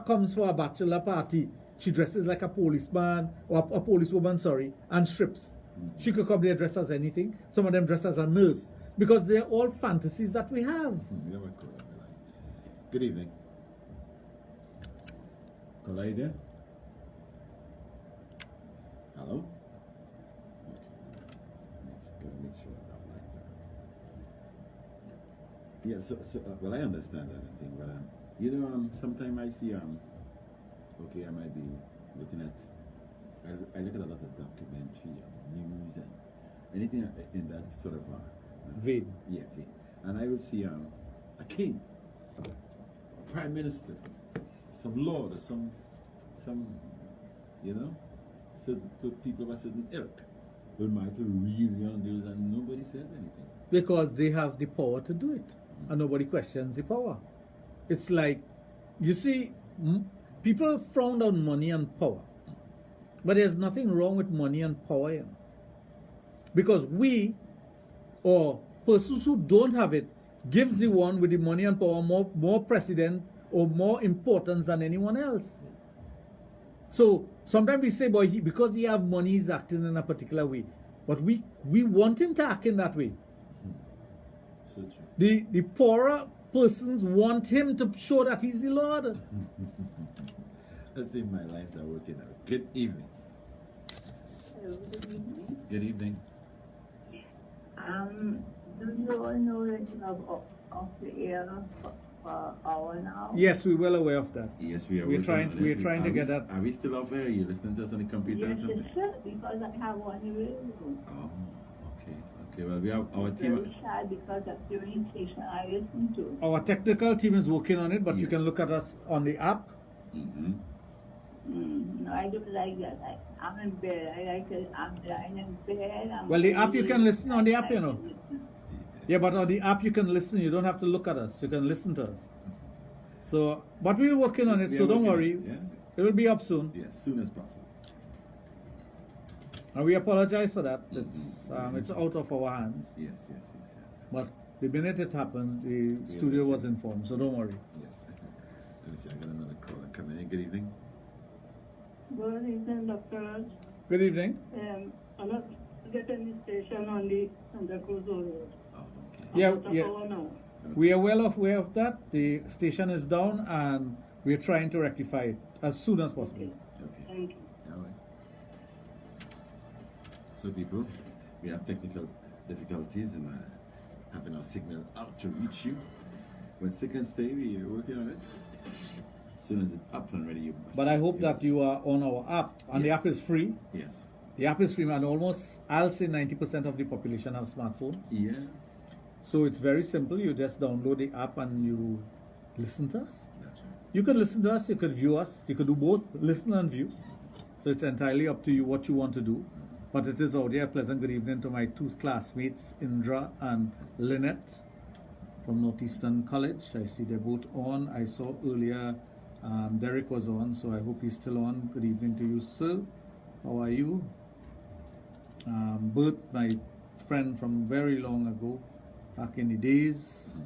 comes for a bachelor party, she dresses like a policeman, or a policewoman, sorry, and strips. She could come there dressed as anything. Some of them dress as a nurse. Because they're all fantasies that we have. Good evening. Caller, you there? Hello? Okay. Gotta make sure that lights are. Yeah, well, I understand that thing, but sometimes I see okay, I might be looking at, I look at a lot of documentary, news, and anything in that sort of vein. Yeah, vein. And I will see a king, a prime minister, some lord, or some, you know, so the people of a certain ilk will might really on those, and nobody says anything. Because they have the power to do it, and nobody questions the power. It's like, you see, people frown on money and power, but there's nothing wrong with money and power, you know? Because we, or persons who don't have it, gives the one with the money and power more precedent or more importance than anyone else. So sometimes we say, boy, because he have money, he's acting in a particular way. But we want him to act in that way. So true. The poorer persons want him to show that he's the Lord. Let's see if my lines are working out. Good evening. Hello, good evening. Good evening. Do you all know that you have off the air for hour now? Yes, we're well aware of that. Yes, we are. We're trying to get that. Are we still off air? Are you listening to us on the computer or Yes, something? sir, because I have one available. Oh, okay. Okay, well, we have our It's team. very sad because that's the only station I listen to. Our technical team is working on it, but you Yes. can look at us on the app. Mm-hmm. No, I don't like that. I'm in bed. I like it. I'm lying in bed. Well, the app you can listen on the app, you know. Yeah, but on the app you can listen. You don't have to look at us. You can listen to us. So, but we're working on it, We so are don't working worry. on it, It will be up soon. Yes, soon as possible. And we apologize for that. It's out of our hands. Yes. But the minute it happened, the studio was informed, so don't worry. Yes. Let me see, I got another caller coming in. Good evening. Good evening, Dr. Raj. Good evening. I'm not getting the station on the Santa Cruz Road. Yeah, I'm out of yeah. power now. We are well aware of that. The station is down, and we're trying to rectify it as soon as possible. Thank you. All right. So, people, we have technical difficulties in having our signal out to reach you. But second stay, we are working on it. As soon as it's up and ready, you must. But I hope that you are on our app, and the Yes. app is free. Yes. The app is free, and almost, I'll say 90% of the population have smartphones. Yeah. So it's very simple. You just download the app and you listen to us. That's right. You can listen to us, you can view us, you can do both, listen and view. So it's entirely up to you what you want to do. But it is out there. Pleasant good evening to my two classmates, Indra and Lynette from Northeastern College. I see they're both on. I saw earlier Derek was on, so I hope he's still on. Good evening to you, sir. How are you? Bert, my friend from very long ago, back in the days,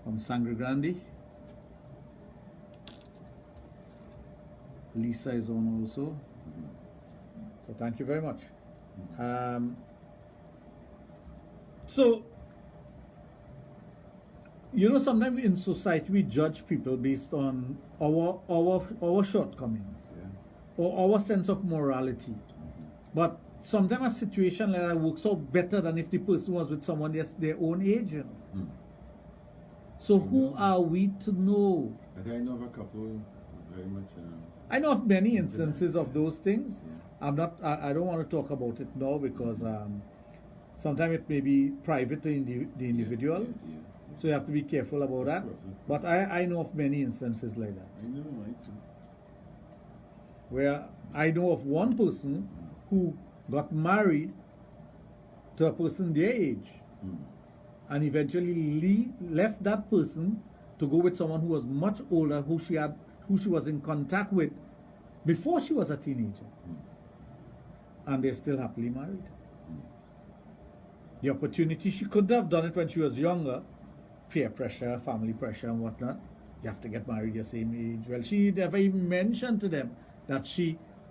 from Sangre Grande. Lisa is on also. So thank you very much. So, you know, sometimes in society we judge people based on our shortcomings or our sense of morality. But sometimes a situation like that works out better than if the person was with someone that's their own age, you know. So who are we to know? I know of a couple very much. I know of many instances of those things. I don't want to talk about it now because sometimes it may be private to the individual. So you have to be careful about that. But I know of many instances like that. I know, I too. Where I know of one person who got married to a person their age and eventually left that person to go with someone who was much older, who she was in contact with before she was a teenager. And they're still happily married. The opportunity, she could have done it when she was younger, peer pressure, family pressure and whatnot. You have to get married your same age. Well, she never even mentioned to them that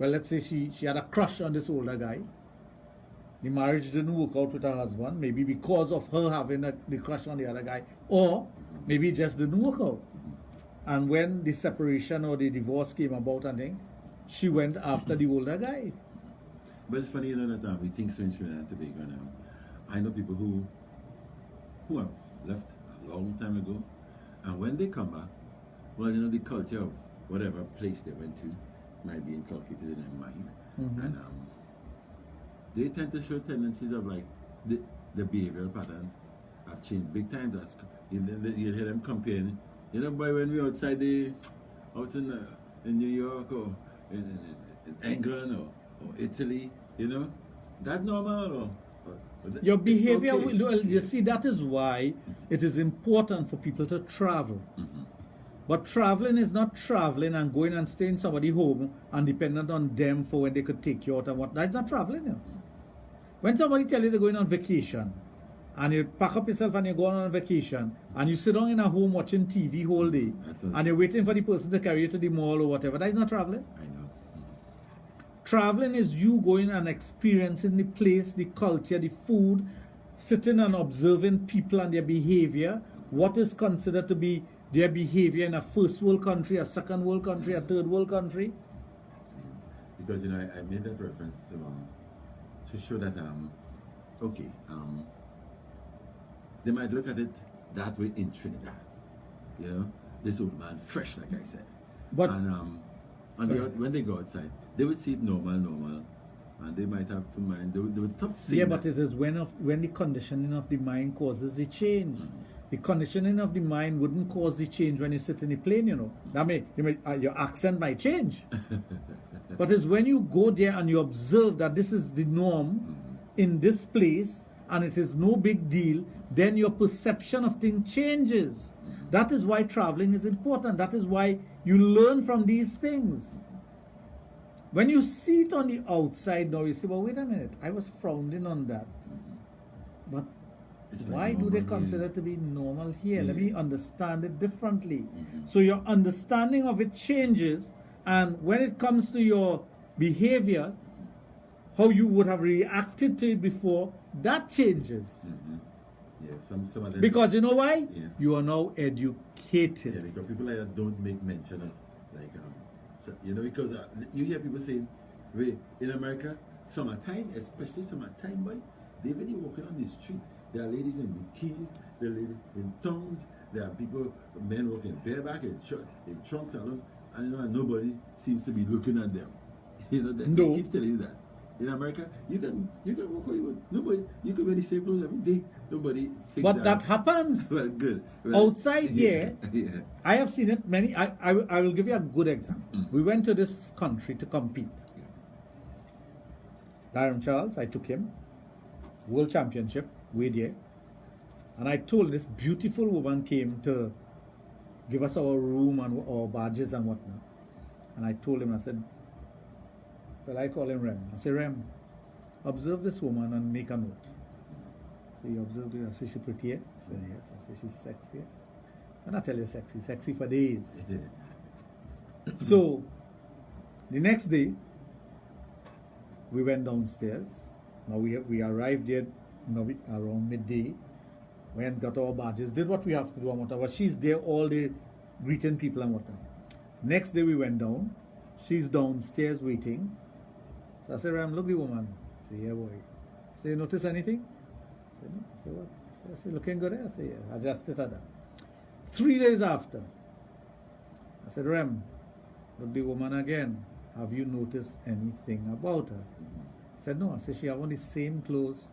let's say she had a crush on this older guy. The marriage didn't work out with her husband, maybe because of her having the crush on the other guy, or maybe it just didn't work out. And when the separation or the divorce came about, I think, she went after the older guy. But it's funny, you know, that we think so in Trinidad and Tobago now. I know people who have left a long time ago, and when they come back, well, you know, the culture of whatever place they went to might be inculcated in their mind. And they tend to show tendencies of like the behavioral patterns have changed big time. That's you hear them comparing. You know, boy, when we outside out in New York or in England or Italy, you know, that's normal. Your behavior, okay. well, you see, that is why it is important for people to travel. But traveling is not traveling and going and staying somebody's home and dependent on them for when they could take you out and what. That's not traveling. You know? When somebody tell you they're going on vacation and you pack up yourself and you're going on vacation and you sit down in a home watching TV whole day and you're waiting for the person to carry you to the mall or whatever, that's not traveling. I know. Traveling is you going and experiencing the place, the culture, the food, sitting and observing people and their behavior, what is considered to be their behavior in a first world country, a second world country, a third world country. Because, you know, I made that reference to show that, they might look at it that way in Trinidad. You know, this old man, fresh, like I said. But when they go outside, they would see it normal, and they might have to mind, they would stop seeing but it is when the conditioning of the mind causes the change. The conditioning of the mind wouldn't cause the change when you sit in the plane, you know. That your accent might change. But it's when you go there and you observe that this is the norm in this place and it is no big deal, then your perception of things changes. That is why traveling is important. That is why you learn from these things. When you see it on the outside now, you say, well, wait a minute, I was frowning on that. But why do they consider it to be normal here? Let me understand it differently. So your understanding of it changes, and when it comes to your behavior, how you would have reacted to it before, that changes. Yeah, some of them. Because you know why? Yeah. You are now educated. Yeah, because people like that don't make mention of, like, so, you know, because you hear people saying, wait, in America, summertime, especially summertime, boy, they really walking on the street. There are ladies in bikinis, there are ladies in tongues, there are people, men walking bareback in trunks and you know, nobody seems to be looking at them. You know, they keep telling you that. In America, you can walk away. Nobody, you can wear the same clothes every day. Nobody thinks But that happens. Well, good. Well, outside here, I have seen it many. I will give you a good example. We went to this country to compete. Darren Charles, I took him. World Championship, way there. And I told him, this beautiful woman came to give us our room and our badges and whatnot. And I told him, I said, well, I call him Rem. I say, Rem, observe this woman and make a note. So he observed her. I say, she pretty? I said, yes. I say, she's sexy. And I tell you, sexy for days. So the next day, we went downstairs. Now we arrived there around midday. Went, got our badges, did what we have to do and whatever. She's there all day greeting people and whatever. Next day we went down. She's downstairs waiting. So I said, Ram, look the woman. I say, yeah, boy. I say, you notice anything? I said, no. I say, what? I say, looking good, eh? I say, yeah. I just did that. 3 days after, I said, Ram, look the woman again. Have you noticed anything about her? I said, no. I said, she have on the same clothes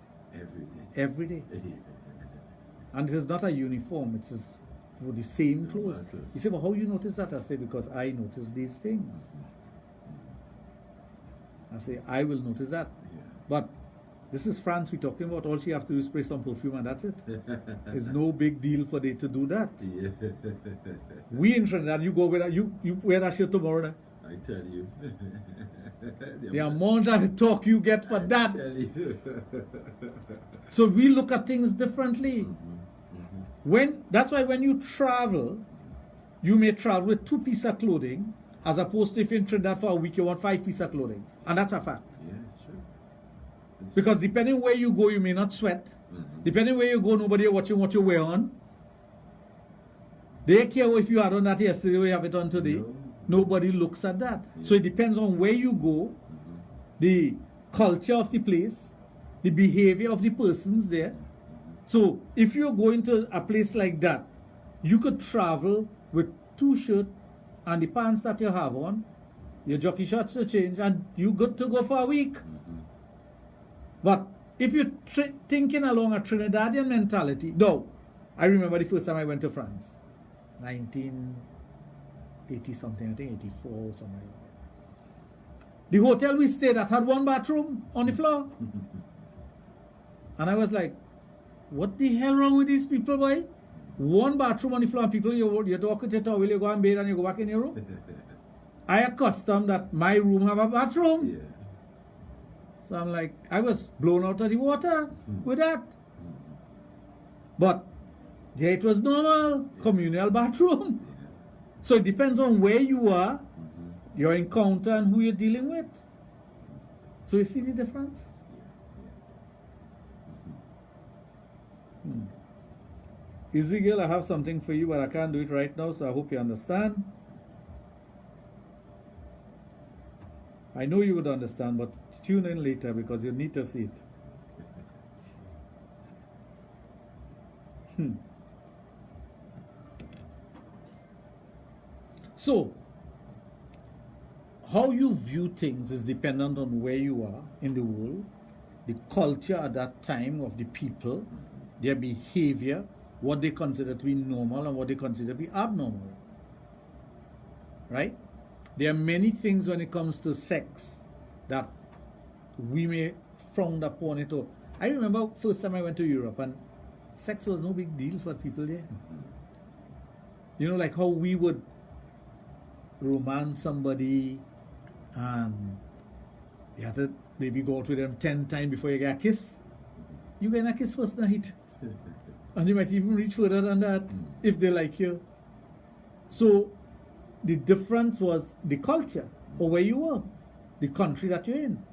every day. And it is not a uniform. It is for the same clothes. He said, well, how you notice that? I said, because I notice these things. I say, I will notice that. But this is France we're talking about. All she have to do is spray some perfume and that's it. It's no big deal for they to do that. We in Trinidad, you go with that, you wear that shirt tomorrow. I tell you. The amount of talk you get for that. I tell you. So we look at things differently. That's why when you travel, you may travel with 2 pieces of clothing, as opposed to if you're in Trinidad for a week, you want 5 pieces of clothing. And that's a fact. Yeah, it's true. Because depending where you go, you may not sweat. Depending where you go, nobody is watching what you wear on. They care if you had on that yesterday or you have it on today. No. Nobody looks at that. So it depends on where you go, the culture of the place, the behavior of the persons there. So if you're going to a place like that, you could travel with 2 shirts and the pants that you have on, your jockey shorts to change, and you good to go for a week. But if you're thinking along a Trinidadian mentality, no. I remember the first time I went to France, 1980 something, I think 84 or something like that. The hotel we stayed at had one bathroom on the floor. And I was like, what the hell wrong with these people, boy? One bathroom on the floor, and people, you walk with your towel, you go and bathe and you go back in your room. I accustomed that my room have a bathroom. Yeah. So I'm like, I was blown out of the water with that. But yeah, it was normal, communal bathroom. So it depends on where you are, your encounter, and who you're dealing with. So you see the difference? Ezekiel, I have something for you, but I can't do it right now, so I hope you understand. I know you would understand, but tune in later because you need to see it. So, how you view things is dependent on where you are in the world, the culture at that time of the people, their behavior, what they consider to be normal and what they consider to be abnormal. Right? There are many things when it comes to sex that we may frown upon it. I remember first time I went to Europe and sex was no big deal for people there. You know, like how we would romance somebody and you have to maybe go out with them 10 times before you get a kiss. You get a kiss first night. And you might even reach further than that if they like you. So the difference was the culture or where you were, the country that you're in.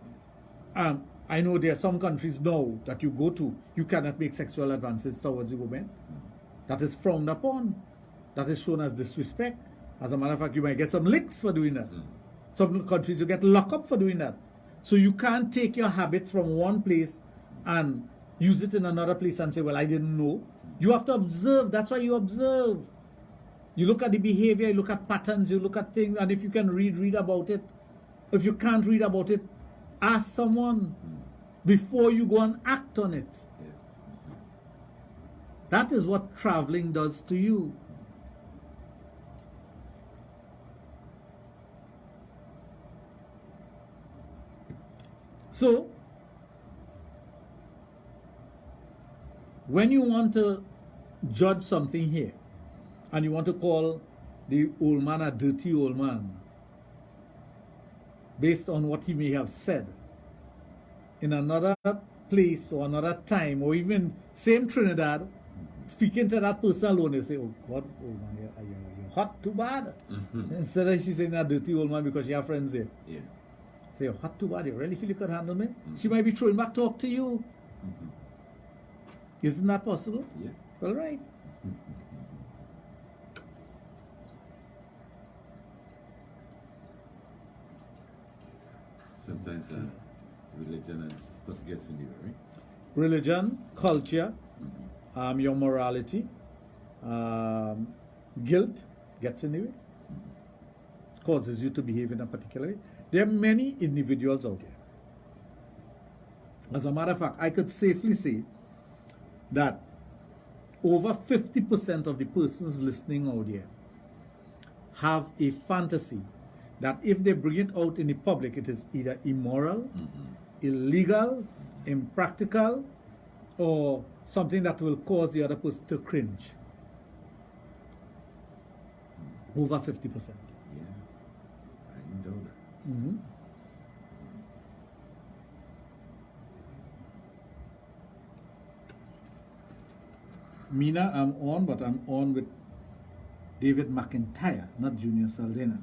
I know there are some countries now that you go to, you cannot make sexual advances towards the women. That is frowned upon. That is shown as disrespect. As a matter of fact, you might get some licks for doing that. Some countries you get locked up for doing that. So you can't take your habits from one place and use it in another place and say, well, I didn't know. You have to observe. That's why you observe. You look at the behavior, you look at patterns, you look at things, and if you can read about it. If you can't read about it, ask someone before you go and act on it. That is what traveling does to you. So, when you want to judge something here, and you want to call the old man a dirty old man, based on what he may have said, in another place or another time, or even same Trinidad, speaking to that person alone, you say, oh God, old man, you're hot too bad. Instead of she saying a dirty old man because she have friends here. Yeah. Say, oh, hot too bad, you really feel you could handle me? She might be throwing back talk to you. Isn't that possible? Yeah. All right. Sometimes religion and stuff gets in you, right? Religion, culture, your morality, guilt gets in the way. Causes you to behave in a particular way. There are many individuals out there. As a matter of fact, I could safely say that over 50% of the persons listening out there have a fantasy that if they bring it out in the public, it is either immoral, illegal, impractical, or something that will cause the other person to cringe. Over 50%. Yeah, I didn't know that. Mina, I'm on, but I'm on with David McIntyre, not Junior Saldana.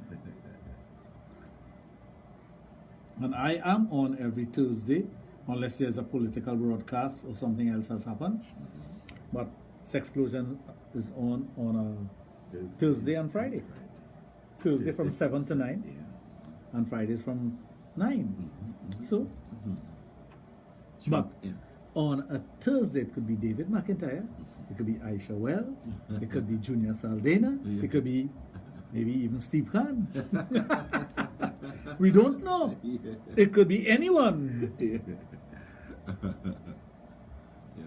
And I am on every Thursday, unless there's a political broadcast or something else has happened. But Sexplosion is on a Thursday and Friday. Thursday from 7 to 9, and Fridays from 9. So, but on a Thursday, it could be David McIntyre, it could be Aisha Wells, it could be Junior Saldana, it could be Maybe even Steve Khan. We don't know. It could be anyone.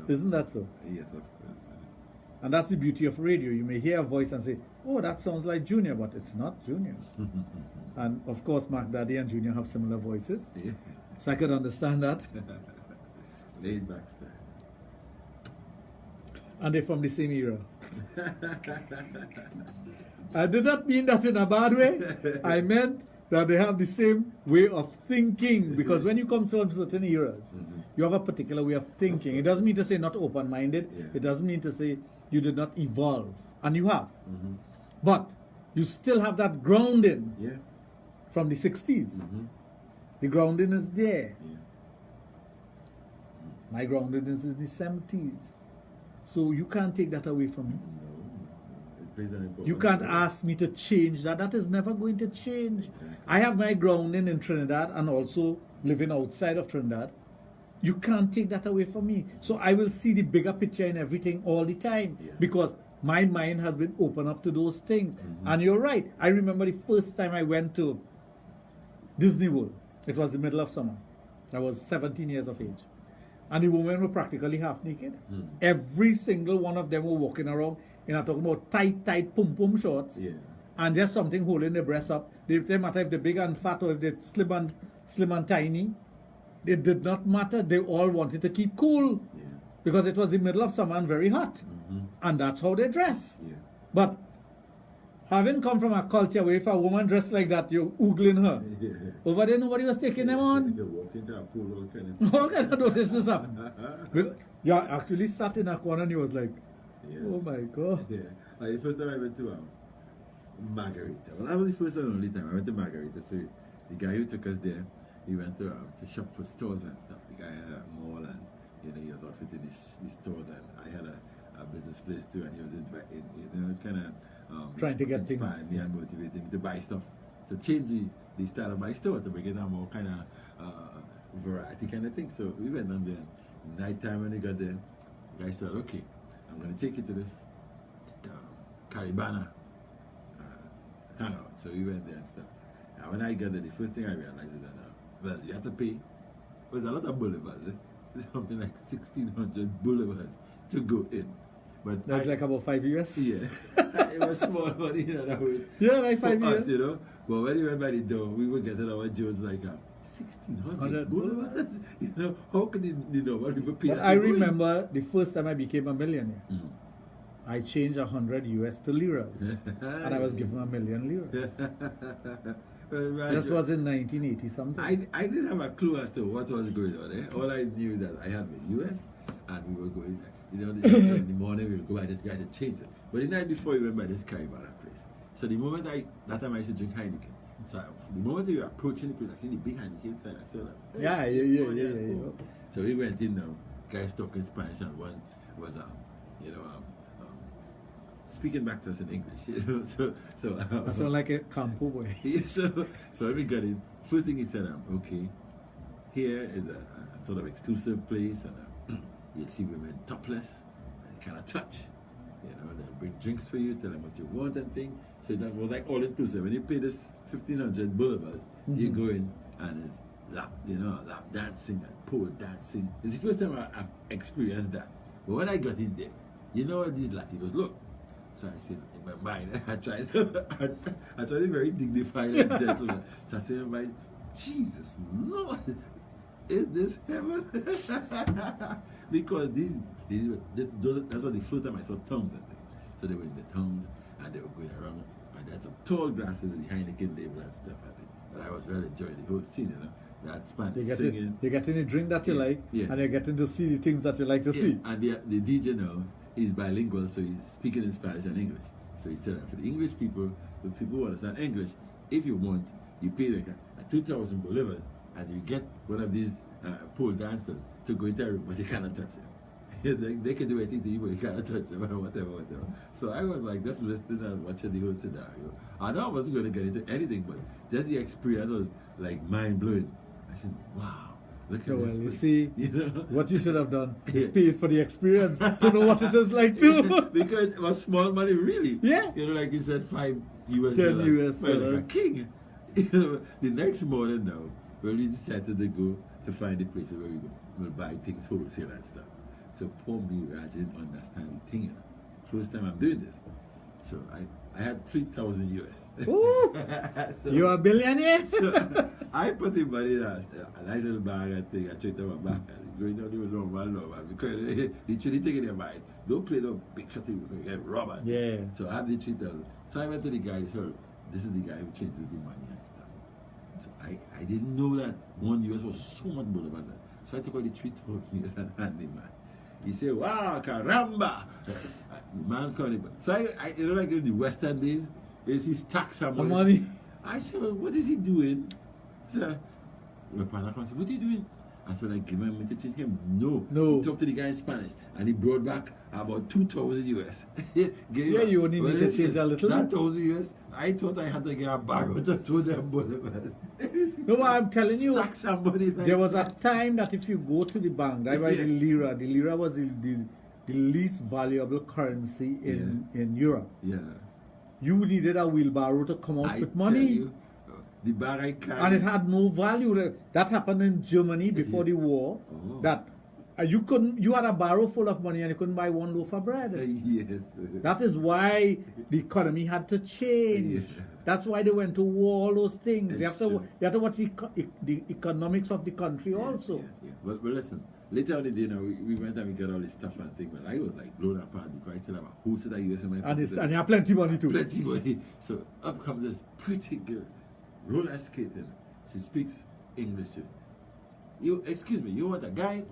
Isn't that so? Yes, of course. And that's the beauty of radio. You may hear a voice and say, oh, that sounds like Junior, but it's not Junior. And of course, Mark Daddy and Junior have similar voices. Yeah. So I could understand that. Laid back style. And they're from the same era. I did not mean that in a bad way. I meant that they have the same way of thinking. Because when you come from certain eras, you have a particular way of thinking. It doesn't mean to say not open-minded. Yeah. It doesn't mean to say you did not evolve. And you have. But you still have that grounding from the 60s. The grounding is there. My grounding is in the 70s. So you can't take that away from me. You can't ask me to change that. That is never going to change. Exactly. I have my grounding in Trinidad and also living outside of Trinidad. You can't take that away from me. So I will see the bigger picture in everything all the time because my mind has been open up to those things. And you're right. I remember the first time I went to Disney World. It was the middle of summer. I was 17 years of age. And the women were practically half naked. Every single one of them were walking around, and I'm talking about tight pum-pum shorts. And just something holding their breasts up. They didn't matter if they're big and fat or if they're slim and tiny. It did not matter. They all wanted to keep cool. Because it was the middle of summer and very hot. And that's how they dress. But having come from a culture where if a woman dressed like that, you're oogling her. Over there, nobody was taking them on. All kind of notices happened. You actually sat in a corner and he was like, oh my God. Like the first time I went to Margarita. Well, that was the first and only time I went to Margarita. So the guy who took us there, he went to shop for stores and stuff. The guy had a mall and he was outfitting these stores, and I had a business place too, and he was invited, kind of trying to get things, me and motivate me to buy stuff, to change the style of my store, to make it a more kind of variety kind of thing. So we went on there. Night time when we got there, the guy said, okay, I'm going to take you to this Caribana hangout. So we went there and stuff. And when I got there, the first thing I realized is that, well, you have to pay with a lot of boulevards, something like 1,600 boulevards to go in. But that's like about 5 years? Yeah. It was small money, that was. Yeah, like 5 years. Us, But when we went by the door, we were getting our Joes like 1,600 boulevards. How can the normal people pay that? I remember the first time I became a millionaire. I changed 100 US to liras. And I was given 1 million liras. That was in 1980 something. I didn't have a clue as to what was going on. All I knew that I had the US and we were going, in the morning we would go by this guy to change it. But the night before we went by this Caribana place. So the moment that time I used to drink Heineken. So the moment we were approaching the place, I seen the big Heineken inside. I said, Yeah. So we went in now, guys talking Spanish, and one was speaking back to us in English. So I sound like a campo boy. So we got in. First thing he said, okay, here is a sort of exclusive place, and you'll see women topless, and kind of touch. They'll bring drinks for you, tell them what you want and thing. So that was like all inclusive. When you pay this 1,500 boulevards, you go in and it's lap dancing and pole dancing. It's the first time I've experienced that. But when I got in there, these Latinos look. So I said in my mind, I tried it very dignified and gentle. So I said in my mind, Jesus Lord, is this heaven? Because that was the first time I saw tongues and things. So they were in the tongues and they were going around, and they had some tall glasses with the Heineken label and stuff, I think. But I was really enjoying the whole scene, that Spanish singing. You're getting a drink that you like, and you're getting to see the things that you like to see. And the DJ now, he's bilingual, so he's speaking in Spanish and English. So he said that for the English people, the people who understand English, if you want, you pay like 2,000 bolivars, and you get one of these pole dancers to go into a room, but they cannot touch him. They can do anything to you, but you cannot touch him, or whatever. So I was like just listening and watching the whole scenario. I know I wasn't going to get into anything, but just the experience was like mind blowing. I said, wow. Look at well, this you place. see, You know? what you should have done is pay for the experience to know what it is like too. Because it was small money, really. Yeah. You know, like you said, $5 US. 10 US Well, like dollars. a king. You know, the next morning now, when we decided to go to find the place where we go, we'll buy things wholesale and stuff. So poor me, Raj, didn't understand the thing. You know? First time I'm doing this. So I had 3,000 US. Ooh, so, you're a billionaire. so I put the money in a nice little bag and thing. I checked out my back and going down the normal, because they truly take in their mind. Don't play no big shot thing because you get robbed. Yeah. So I had the 3,000. So I went to the guy and said, this is the guy who changes the money and stuff. So I didn't know that $1 US was so much more than that. So I took out the 3,000 US and handed him, man. He said, wow, caramba! Man called him. So I you know, like in the Western days, is he stacks some money. I said, well, what is he doing? So my partner comes and said, what are you doing? I said, I give him to change him. No. No. He talked to the guy in Spanish and he brought back about 2,000 US. Yeah, you only need to change a little. That 1,000 US, I thought I had to get a bag out of 2 them bolivars. No, but I'm telling you, Stack somebody like there was a time that if you go to the bank, that was the lira was the least valuable currency in Europe. Yeah. You needed a wheelbarrow to come out with money. Tell you, the bag I carried. And it had no value. That happened in Germany before the war. Oh. That you had a barrel full of money and you couldn't buy one loaf of bread. Yes. That is why the economy had to change. Yeah. That's why they went to war, all those things. It's You have to true. watch the economics of the country also. Yeah. But listen, later on in the day, we went and we got all this stuff and things, but I was like blown apart because I still have a whole set of US in my pocket. And you have plenty money too. Plenty money. So up comes this pretty girl, roller skating. She speaks English too. Excuse me, you want a guy?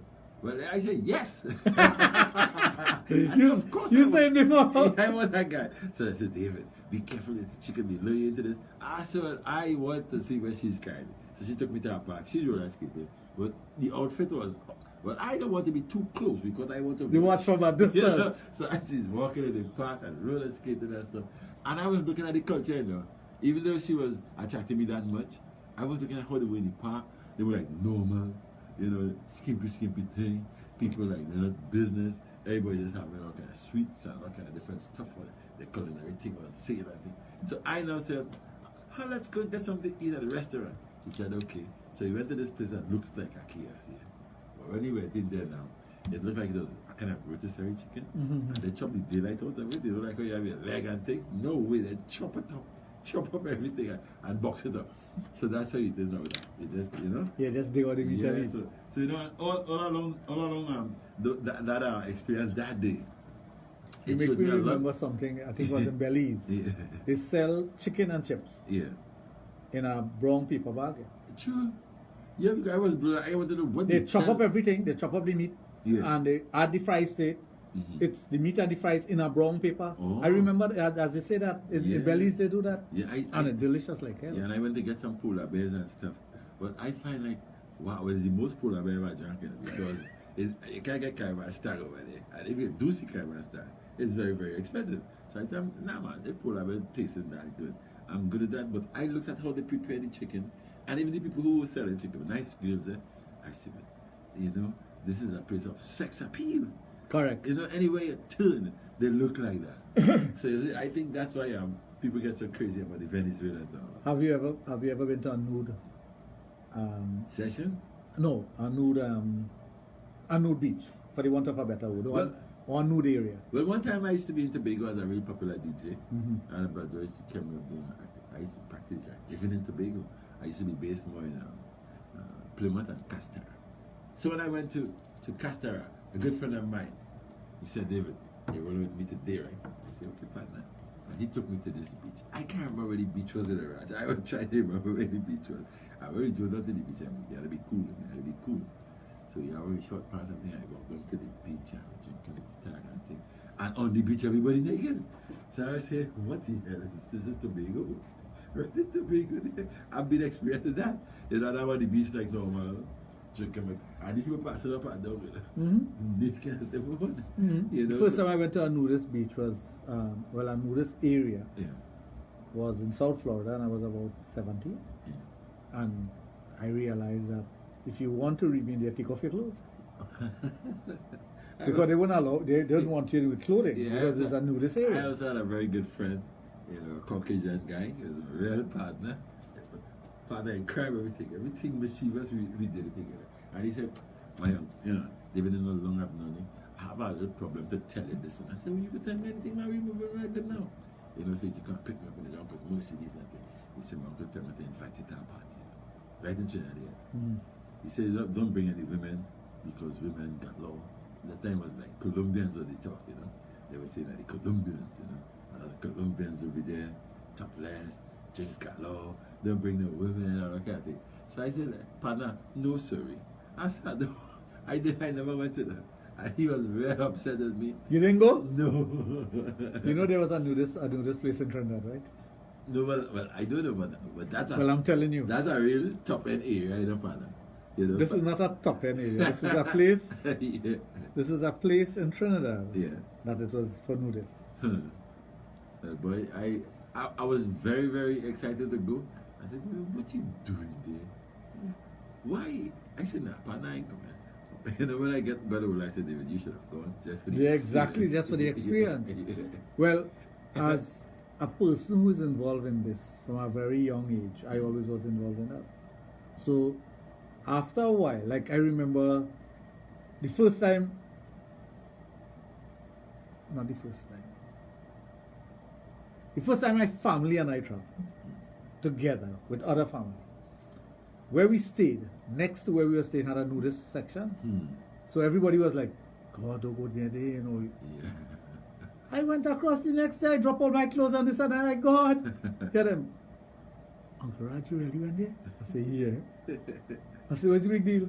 Well, I said yes. I said, of course. You said before. I want that guy. So I said, David, be careful. She could be lured into this. I said, well, I want to see where she's carrying. So she took me to her park. She's roller skating. But the outfit was, well, I don't want to be too close because I want to You watch from a distance. You know? So as she's walking in the park and roller skating and stuff. And I was looking at the culture, you know. Even though she was attracting me that much, I was looking at how they were in the park. They were like normal, you know, skimpy thing. People like that, business. Everybody just having all kind of sweets and all kind of different stuff for the culinary thing on sale and thing. So I now said, oh, let's go get something to eat at the restaurant. She said, okay. So we went to this place that looks like a KFC. But when we went in there now, it looked like it was a kind of rotisserie chicken. And they chop the daylight out of it. They don't like how you have your leg and thing. No way, they chop it up. Chop up everything and box it up. So that's how you did now. You just, you know? Yeah, just do what you tell you. So you know, all along that experience that day. You make me remember something, I think it was in Belize. Yeah. They sell chicken and chips. Yeah. In a brown paper bag. True. Yeah, because I wanted to know what they chop up everything, they chop up the meat, yeah. and they add the fries to it. It's the meat and the fries in a brown paper. Oh. I remember, as you say that, in Belize they do that. Yeah, and it's delicious like hell. Yeah, and I went to get some polar bears and stuff. But I find like, wow, it's the most polar bear I've drank because you can't get Caribbean Star over there. And if you do see Caribbean Star, it's very, very expensive. So I said, nah man, the polar bear tastes that good. I'm good at that. But I looked at how they prepare the chicken. And even the people who were selling chicken, nice girls, I said, you know, this is a place of sex appeal. Correct. You know, anywhere you turn, they look like that. So I think that's why people get so crazy about the Venezuelans. Have you ever been to a nude session? No, a nude beach, for the want of a better word, or a nude area. Well, one time I used to be in Tobago as a really popular DJ, and a brother used to come doing. I used to practice living in Tobago. I used to be based more in Plymouth and Castara. So when I went to Castara, a good friend of mine, he said, David, you're rolling with me today, right? I said, okay, partner. And he took me to this beach. I can't remember where the beach was in the Raj. I was trying to remember where the beach was. I already drove down to the beach and you gotta be cool, you gotta be cool. So yeah, I already short past something. I walked down to the beach and drinking this tag and thing. And on the beach, everybody naked. So I said, what the hell is this? This is Tobago. Right in Tobago. I've been experiencing that. You know, I'm on the beach like normal. Drinking, and these people pass it up and down. Naked as everyone. You know, the first time I went to a nudist beach was, a nudist area. Yeah. Was in South Florida, and I was about 17. Yeah. And I realized that if you want to remain there, take off your clothes. Because they wouldn't allow, they don't want you with clothing, because it's a nudist area. I also had a very good friend, you know, a Caucasian guy. He was a real partner in crime, everything mischievous, we did it together. And he said, my young, you know, they've been in a long I've known you. I have a little problem to tell you this. And I said, well, you can tell me anything, man, we're moving right there now. You know, so he can't pick me up in his uncle's Mercedes and thing. He said, my uncle tell me to invite you to a party. Right in Trinidad. He said, don't bring any women because women got law. That time was like Colombians were they talk, you know. They were saying that the Colombians, you know. And the Colombians will be there, topless, drinks got law, don't bring no women, and all that kind of thing. So I said, partner, no sorry. I said, no, I never went to that. And he was very upset with me. You didn't go? No. You know there was a nudist place in Trinidad, right? No, well, I don't know, but that's well, I'm telling you. That's a real top-end area, you know, partner. You know, this is not a top-end area. This is a place. Yeah. This is a place in Trinidad. Yeah. That it was for nudists. Boy, I was very, very excited to go. I said, what you doing there? Why? I said, nah, partner, I ain't coming. You know, when I get better, I said, David, you should have gone just for the experience. Exactly, just for the experience. Well, as a person who is involved in this from a very young age, I always was involved in that. So, after a while, like I remember the first time, not the first time, the first time my family and I traveled together with other family, where we stayed, next to where we were staying, had a nudist section. So everybody was like, God, don't go near there, you know. I went across the next day, I dropped all my clothes on this and I'm like, God. Hear them, Uncle Raj, you really went there? I said, yeah. I said, what's the big deal?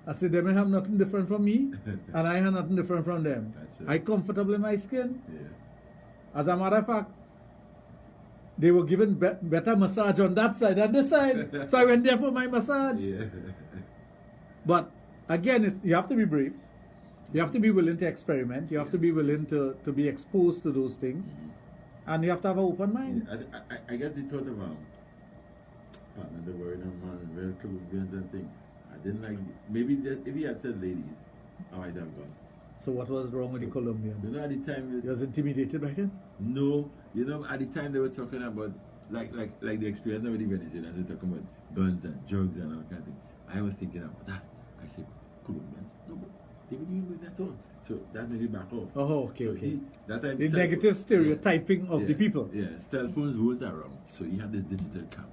I said, they may have nothing different from me, and I have nothing different from them. I comfortable in my skin. As a matter of fact, they were given better massage on that side than this side. So I went there for my massage. But again, you have to be brave. You have to be willing to experiment. You have to be willing to be exposed to those things. And you have to have an open mind. I guess the thought of partner, the word of man, real Colombians and things. I didn't like, maybe if he had said ladies, I might have gone. So what was wrong with the Colombian? You know, at the time... You was intimidated by him? No. You know, at the time they were talking about, like the experience of the Venezuelans, they were talking about guns and drugs and all kind of thing. I was thinking about that. I said, Colombians? No, but they were doing with that all. So that made me back off. Oh, okay, so okay. That time the negative stereotyping of the people. Yeah, cell phones weren't around. So he had this digital camera.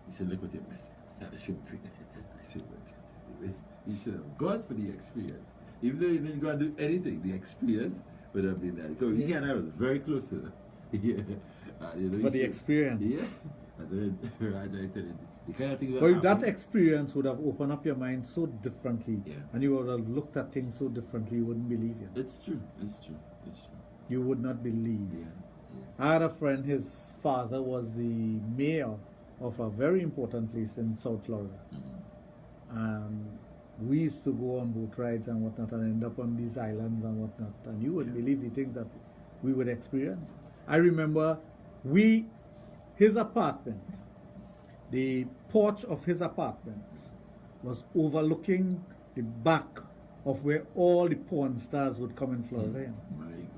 He said, look what you missed. Started showing me. I said, but you should have gone for the experience. Even though you didn't go and do anything, the experience would have been there. Because he and I was very close to them. You know, for the experience. Yeah. And then, I tell you, the kind of things that well, that experience would have opened up your mind so differently. Yeah. And you would have looked at things so differently, you wouldn't believe it. It's true. It's true. It's true. You would not believe. Yeah. I had a friend, his father was the mayor of a very important place in South Florida. And we used to go on boat rides and whatnot and end up on these islands and whatnot. And you wouldn't believe the things that we would experience. I remember his apartment, the porch of his apartment was overlooking the back of where all the porn stars would come in Florida.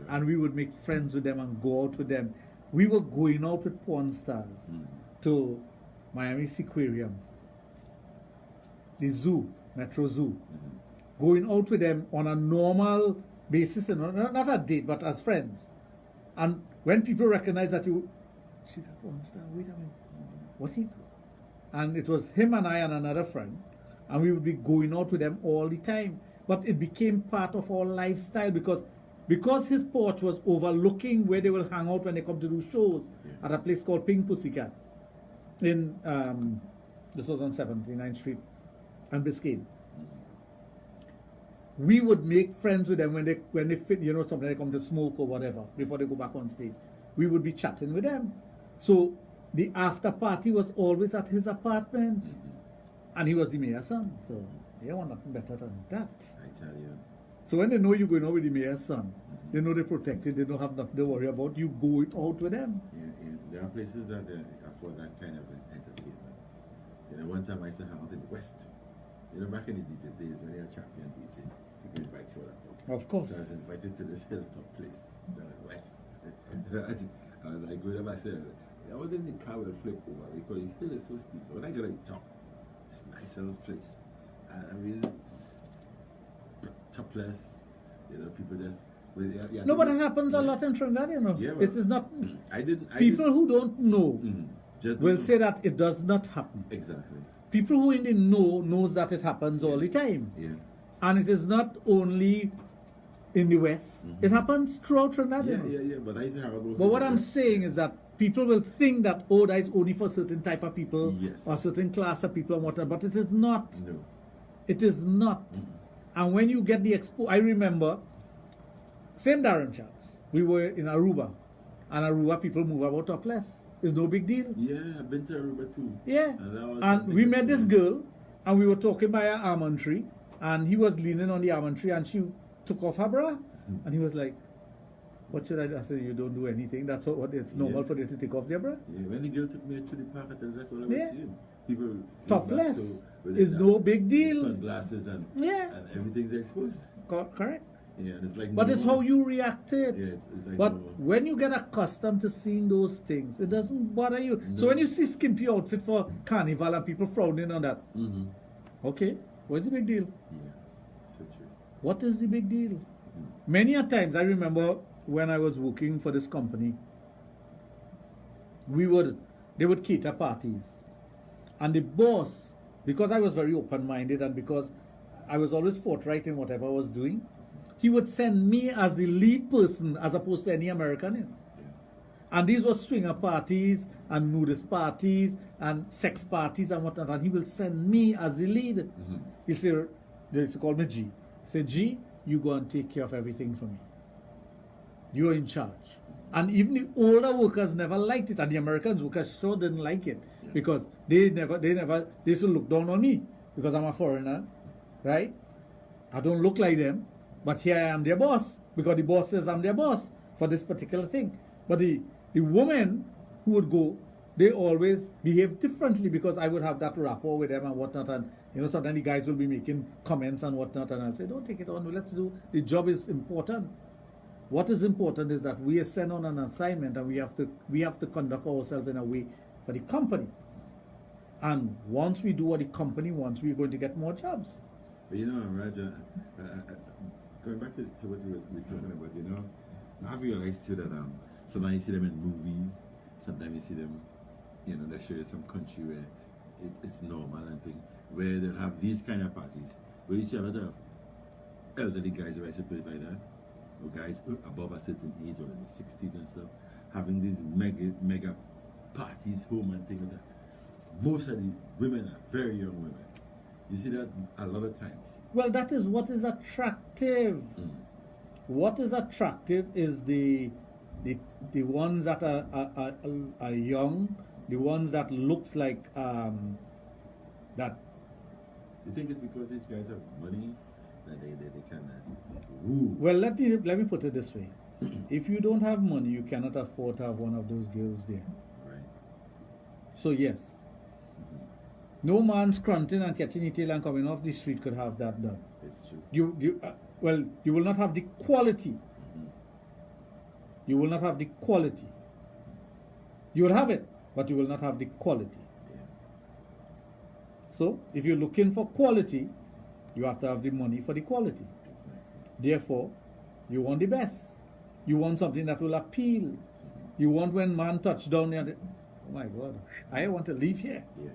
And we would make friends with them and go out with them. We were going out with porn stars to Miami Seaquarium, the zoo, Metro Zoo, going out with them on a normal basis, and not a date, but as friends. And when people recognize that she's a porn star, wait a minute, what he do? And it was him and I and another friend, and we would be going out with them all the time. But it became part of our lifestyle because his porch was overlooking where they will hang out when they come to do shows at a place called Pink Pussycat in, this was on 79th Street and Biscayne. We would make friends with them when they fit, you know, something, they come to smoke or whatever before they go back on stage. We would be chatting with them. So the after party was always at his apartment. And he was the mayor's son. So they want nothing better than that. I tell you. So when they know you're going out with the mayor's son, they know they're protected, they don't have nothing to worry about. You go out with them. Yeah. There are places that afford that kind of entertainment. You know, one time I used to hang out in the West. You know, back in the DJ days when you're a champion DJ, you can invite you all. Of course. So I was invited to this hilltop place down in West. I was like, going up, I said, I wouldn't think the car will flip over because the hill is so steep. So when I got to the top, this nice little place, and I mean, topless, you know, people just. No, but it happens a lot in Trinidad, you know. Yeah, it is not. People who don't know will say that it does not happen. Exactly. People who in the know knows that it happens all the time. Yeah. And it is not only in the West. It happens throughout Trinidad. Yeah, you know. yeah, yeah. But I say how about. But what I'm saying is that people will think that that is only for certain type of people or certain class of people and whatever. But it is not. No. It is not. And when you get the I remember. Same Darren Charles. We were in Aruba. And Aruba people move about topless. It's no big deal. Yeah, I've been to Aruba too. Yeah. And we met this girl and we were talking by an almond tree and he was leaning on the almond tree and she took off her bra. And he was like, what should I do? I said, you don't do anything. That's what it's normal for them to take off their bra. Yeah, when the girl took me to the park, that's all I was seeing. People topless is no big deal. Sunglasses and everything's exposed. Correct. Yeah, it's like but it's how you reacted. Yeah, it's like but when you get accustomed to seeing those things, it doesn't bother you. No. So when you see skimpy outfit for carnival and people frowning on that, okay, what's the big deal? Yeah, so true. What is the big deal? Many a times, I remember when I was working for this company, they would cater parties. And the boss, because I was very open-minded and because I was always forthright in whatever I was doing, he would send me as the lead person as opposed to any American. You know? And these were swinger parties and nudist parties and sex parties and whatnot. And he will send me as the lead. He'll say, they used to call me G. He said, G, you go and take care of everything for me. You're in charge. And even the older workers never liked it. And the Americans workers sure didn't like it. Because they used to look down on me. Because I'm a foreigner. Right? I don't look like them. But here I am their boss, because the boss says I'm their boss for this particular thing. But the women who would go, they always behave differently because I would have that rapport with them and whatnot. And, you know, sometimes the guys will be making comments and whatnot. And I'll say, don't take it on, let's do, the job is important. What is important is that we are sent on an assignment and we have to conduct ourselves in a way for the company. And once we do what the company wants, we're going to get more jobs. But you know, Raja, going back to what we were talking about, you know, I've realized too that sometimes you see them in movies, sometimes you see them, you know, they show you some country where it's normal and thing, where they'll have these kind of parties, where you see a lot of elderly guys, if I should put it like that, or guys above a certain age or in the 60s and stuff, having these mega parties, home and things like that. Most of the women are very young women. You see that a lot of times. Well, that is what is attractive. What is attractive is the ones that are young, the ones that looks like that. You think it's because these guys have money that they kind of woo? Well, let me put it this way: if you don't have money, you cannot afford to have one of those girls there. Right. So yes. No man scrunting and catching a tail and coming off the street could have that done. It's true. You will not have the quality. You will not have the quality. You will have it, but you will not have the quality. Yeah. So, if you're looking for quality, you have to have the money for the quality. Exactly. Therefore, you want the best. You want something that will appeal. You want when man touch down there, oh my God, I want to leave here. Yeah.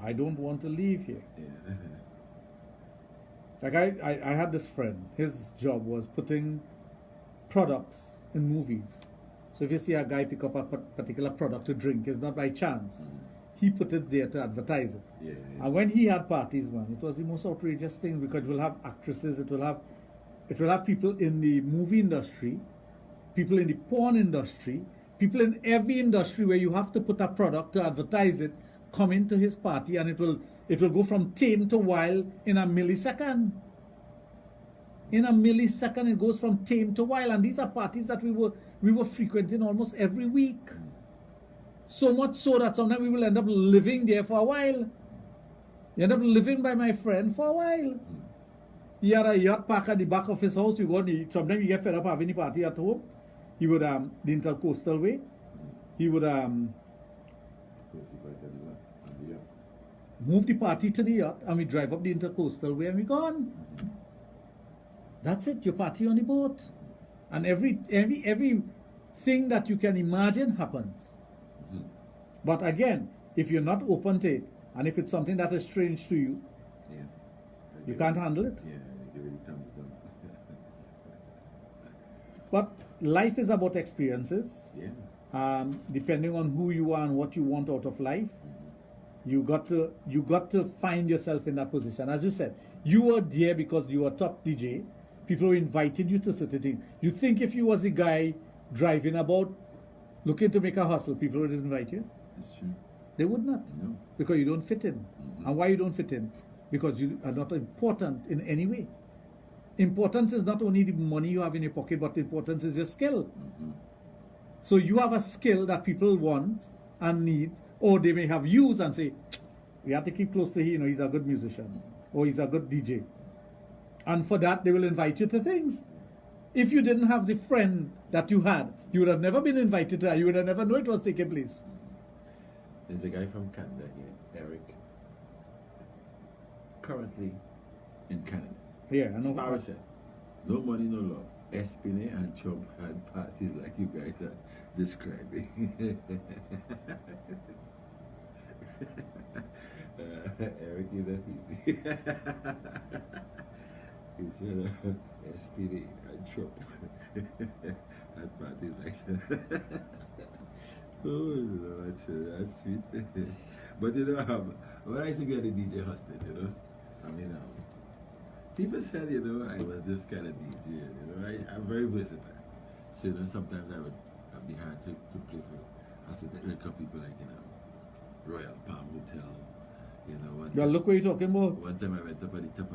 I don't want to leave here. Yeah. Like I had this friend, his job was putting products in movies. So if you see a guy pick up a particular product to drink, it's not by chance. He put it there to advertise it. Yeah. And when he had parties, man, it was the most outrageous thing because it will have actresses, it will have people in the movie industry, people in the porn industry, people in every industry where you have to put a product to advertise it, come into his party, and it will go from tame to wild in a millisecond. In a millisecond, it goes from tame to wild, and these are parties that we were frequenting almost every week. So much so that sometimes we will end up living there for a while. You end up living by my friend for a while. He had a yacht park at the back of his house. You go and sometimes you get fed up having the party at home. He would the intercoastal way. He would move the party to the yacht, and we drive up the intercoastal way, and we gone. That's it. Your party on the boat, and everything that you can imagine happens. But again, if you're not open to it, and if it's something that is strange to you, you can't handle it. Yeah, give it thumbs down. But life is about experiences. Yeah. Depending on who you are and what you want out of life, you got to find yourself in that position. As you said, you were there because you were top DJ. People invited you to certain things. You think if you was a guy driving about, looking to make a hustle, people would invite you? It's true. They would not. No. Because you don't fit in. And why you don't fit in? Because you are not important in any way. Importance is not only the money you have in your pocket, but importance is your skill. So you have a skill that people want and need, or they may have used and say, we have to keep close to him, he's a good musician, or he's a good DJ. And for that, they will invite you to things. If you didn't have the friend that you had, you would have never been invited to that. You would have never known it was taking place. There's a guy from Canada here, Eric, currently in Canada. Yeah, I know. Sparrow said, no money, no love. Espinay and Trump had parties like you guys are describing. Eric, is that easy? He said, Espinay and Trump had parties like that. Oh, Lord, that's sweet. But when I used to be at the DJ hostage, I mean, people said, I was this kind of DJ, I'm very versatile. So, sometimes I'd be hard to play for. I said, people like, Royal Palm Hotel, Well, look what you're talking about. One time I went up at the top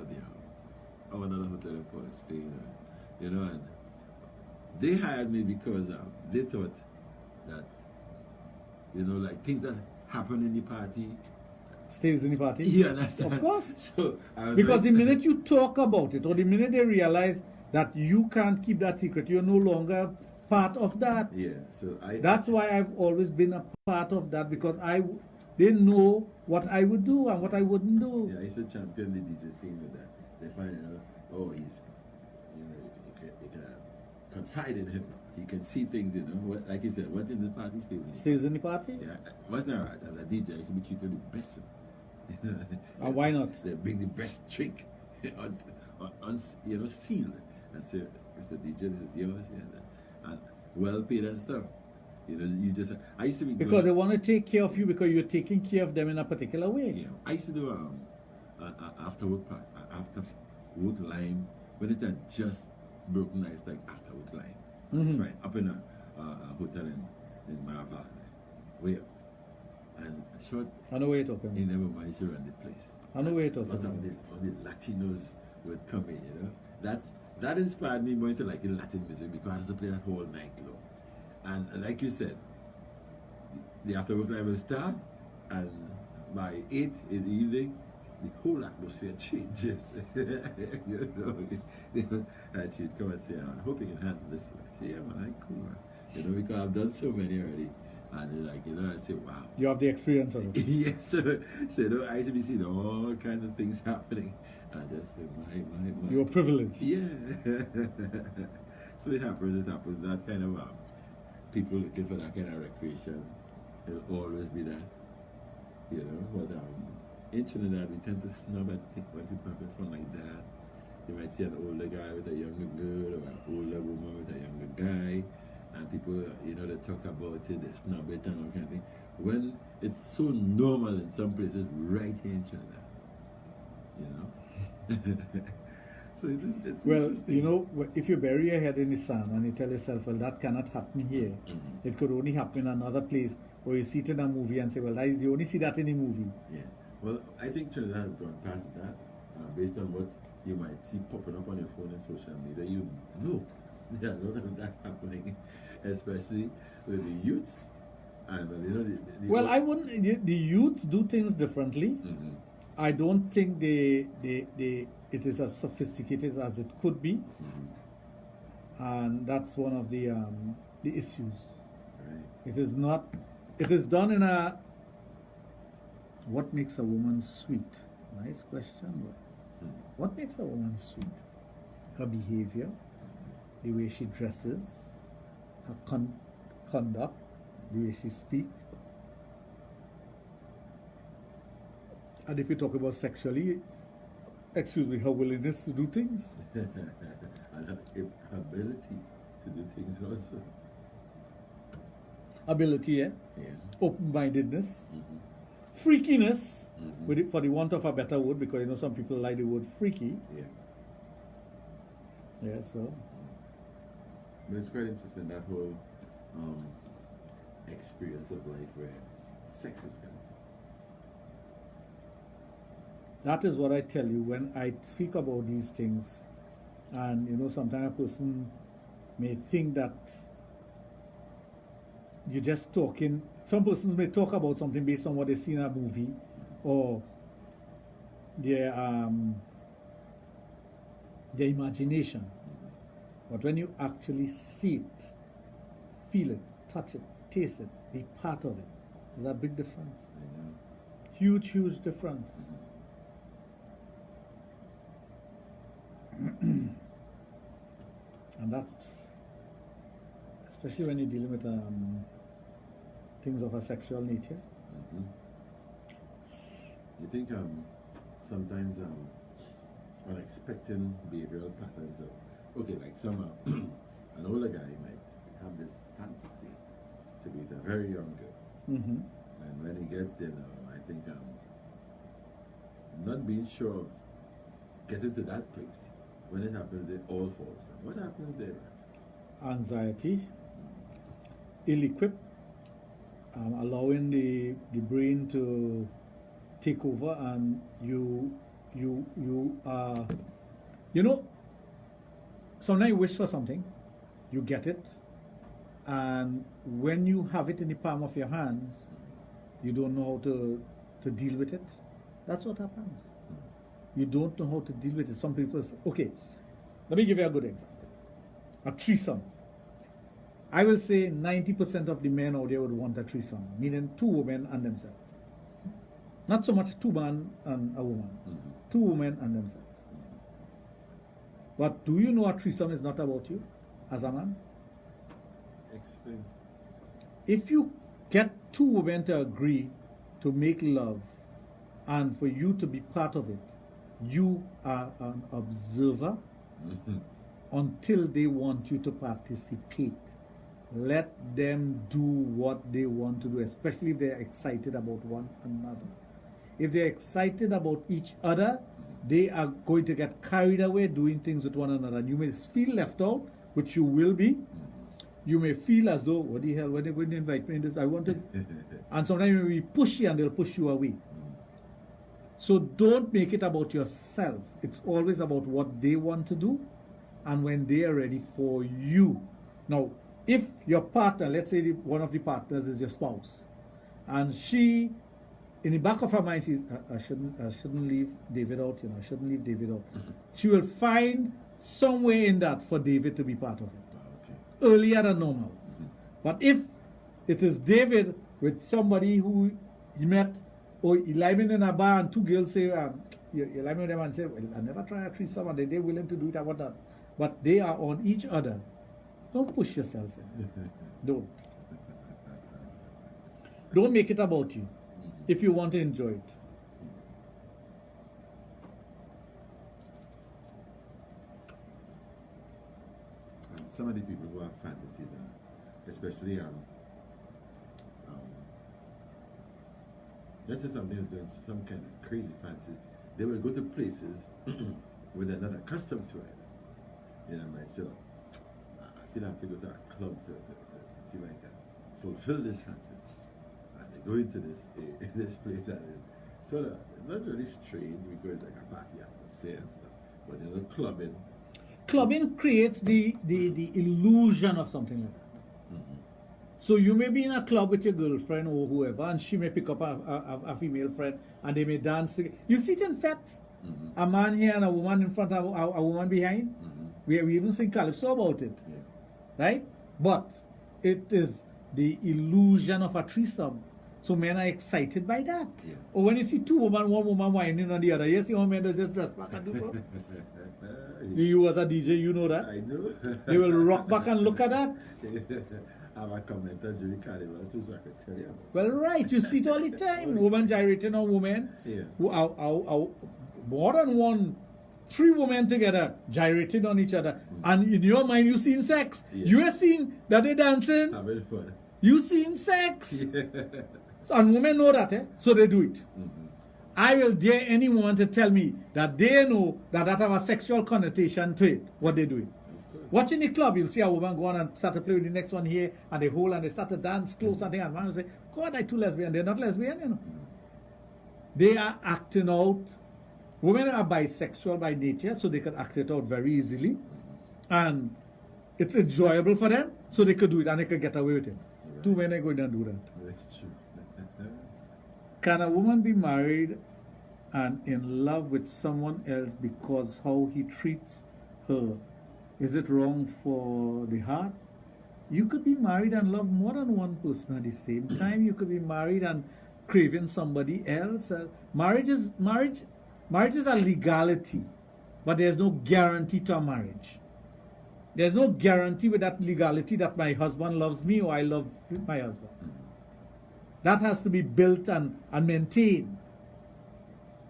of another hotel in Port of Spain, and they hired me because they thought that, like things that happen in the party stays in the party. You understand? Of course. So because the minute you talk about it, or the minute they realize that you can't keep that secret, you're no longer part of that. Yeah. So that's why I've always been a part of that, because they know what I would do and what I wouldn't do. Yeah, I used to champion the DJ scene with that. They find he's, you can confide in him. He can see things, like you said, what in the party stays in the party? Yeah. What's not right? As a DJ, I used to be treated the best. And why not? They bring the best trick on sealed. And say, Mr. DJ, this is yours. And well paid and stuff. You just, I used to be because they want to take care of you because you're taking care of them in a particular way. Yeah. I used to do after work line when it had just broken ice, like after work line. Fine, up in a hotel in Maraval, way up. And short. I know where you're talking. He never managed to run the place. I know where you're talking. All the Latinos would come in, That inspired me more to like Latin music because I used to play that whole night long. And like you said, the after work line will start, and by 8 in the evening, the whole atmosphere changes. And she'd come and say, I hope you can handle this. I say, yeah, man, I'm cool, man. Because I've done so many already. And they're like, I say, wow. You have the experience of it. Yes, so I used to be seeing all kinds of things happening. And I just say, my. You're privileged. Yeah. So it happens. That kind of people looking for that kind of recreation. It'll always be that. But in Trinidad, we tend to snub at things when people have fun like that. You might see an older guy with a younger girl, or an older woman with a younger guy, and people, they talk about it, they snub it and all kind of thing. When it's so normal in some places right here in Trinidad, So it's interesting. If you bury your head in the sand and you tell yourself, well, that cannot happen here. It could only happen in another place, or you see it in a movie and say, well, you only see that in a movie. Yeah. Well, I think Trinidad has gone past that. Based on what you might see popping up on your phone and social media, there's a lot of that happening, especially with the youths. And I wouldn't. The youths do things differently. I don't think it is as sophisticated as it could be, and that's one of the issues. Right. It is not. It is done in a. What makes a woman sweet? Nice question. But what makes a woman sweet? Her behavior, the way she dresses, her conduct, the way she speaks. And if you talk about sexually, her willingness to do things. And her ability to do things also. Ability, yeah? Yeah. Open-mindedness. Freakiness, for the want of a better word, because some people like the word freaky. Yeah. Yeah, so. But it's quite interesting, that whole experience of life where sex is concerned. That is what I tell you when I speak about these things. And, sometimes a person may think that you're just talking. Some persons may talk about something based on what they see in a movie or their imagination. But when you actually see it, feel it, touch it, taste it, be part of it, there's a big difference. Huge, huge difference. And that's, especially when you're dealing with things of a sexual nature. You think sometimes unexpected behavioral patterns of, okay, like some an older guy might have this fantasy to be with a very young girl, and when he gets there now, I think not being sure of getting to that place. When it happens, it all falls down. What happens there? Anxiety, ill-equipped, allowing the brain to take over, and you sometimes you wish for something, you get it, and when you have it in the palm of your hands, you don't know how to deal with it. That's what happens. You don't know how to deal with it. Some people say, okay, let me give you a good example. A threesome. I will say 90% of the men out there would want a threesome, meaning two women and themselves. Not so much two men and a woman. Two women and themselves. But do you know a threesome is not about you as a man? Explain. If you get two women to agree to make love and for you to be part of it, you are an observer until they want you to participate. Let them do what they want to do, especially if they're excited about one another. If they're excited about each other, they are going to get carried away doing things with one another. And you may feel left out, which you will be. You may feel as though, what the hell, when they're going to invite me in this, I wanted. And sometimes you may be pushy and they'll push you away. So don't make it about yourself. It's always about what they want to do and when they are ready for you. Now, if your partner, let's say one of the partners is your spouse, and she, in the back of her mind, she's, I shouldn't leave David out, I shouldn't leave David out. She will find some way in that for David to be part of it. Earlier than normal. But if it is David with somebody who he met, or he lie in a bar and two girls say, you lie with them and say, well, I never try a threesome and they're willing to do it, I want that. But they are on each other. Don't push yourself in. Don't. Don't make it about you if you want to enjoy it. Some of the people who have fantasies, especially let's say something is going to some kind of crazy fantasy, they will go to places where they're not accustomed to it. Might say, I feel I have to go to a club to see if I can fulfill this fantasy. And they go into this place that is sort of not really strange because it's like a party atmosphere and stuff, but clubbing. Clubbing creates the illusion of something like that. So you may be in a club with your girlfriend or whoever, and she may pick up a female friend, and they may dance together. You see it in fete. A man here and a woman in front of a woman behind. We even sing calypso about it. Right? But it is the illusion of a threesome. So men are excited by that. Or when you see two women, one woman whining on the other, yes, your men just dress back and do so. You as a DJ, you know that. I know. They will rock back and look at that. I'm a commenter during carnival too, so I could tell you. Well, right, you see it all the time. Woman gyrating on woman. Who are more than one, 3 women together gyrating on each other. And in your mind, you seen sex. You are seeing that they dancing. Having fun. You seen sex. So, and women know that, so they do it. I will dare anyone to tell me that they know that have a sexual connotation to it, what they do. Watching the club, you'll see a woman go on and start to play with the next one here, and they hold and they start to dance close and thing, and man will say, God, I too lesbian. They're not lesbian, you know. They are acting out. Women are bisexual by nature, so they can act it out very easily. And it's enjoyable for them, so they could do it and they could get away with it. Two men are going to do that. That's true. Can a woman be married and in love with someone else because how he treats her? Is it wrong for the heart? You could be married and love more than one person at the same time. You could be married and craving somebody else. Marriage is a legality, but there's no guarantee to a marriage. There's no guarantee with that legality that my husband loves me or I love my husband. That has to be built and maintained.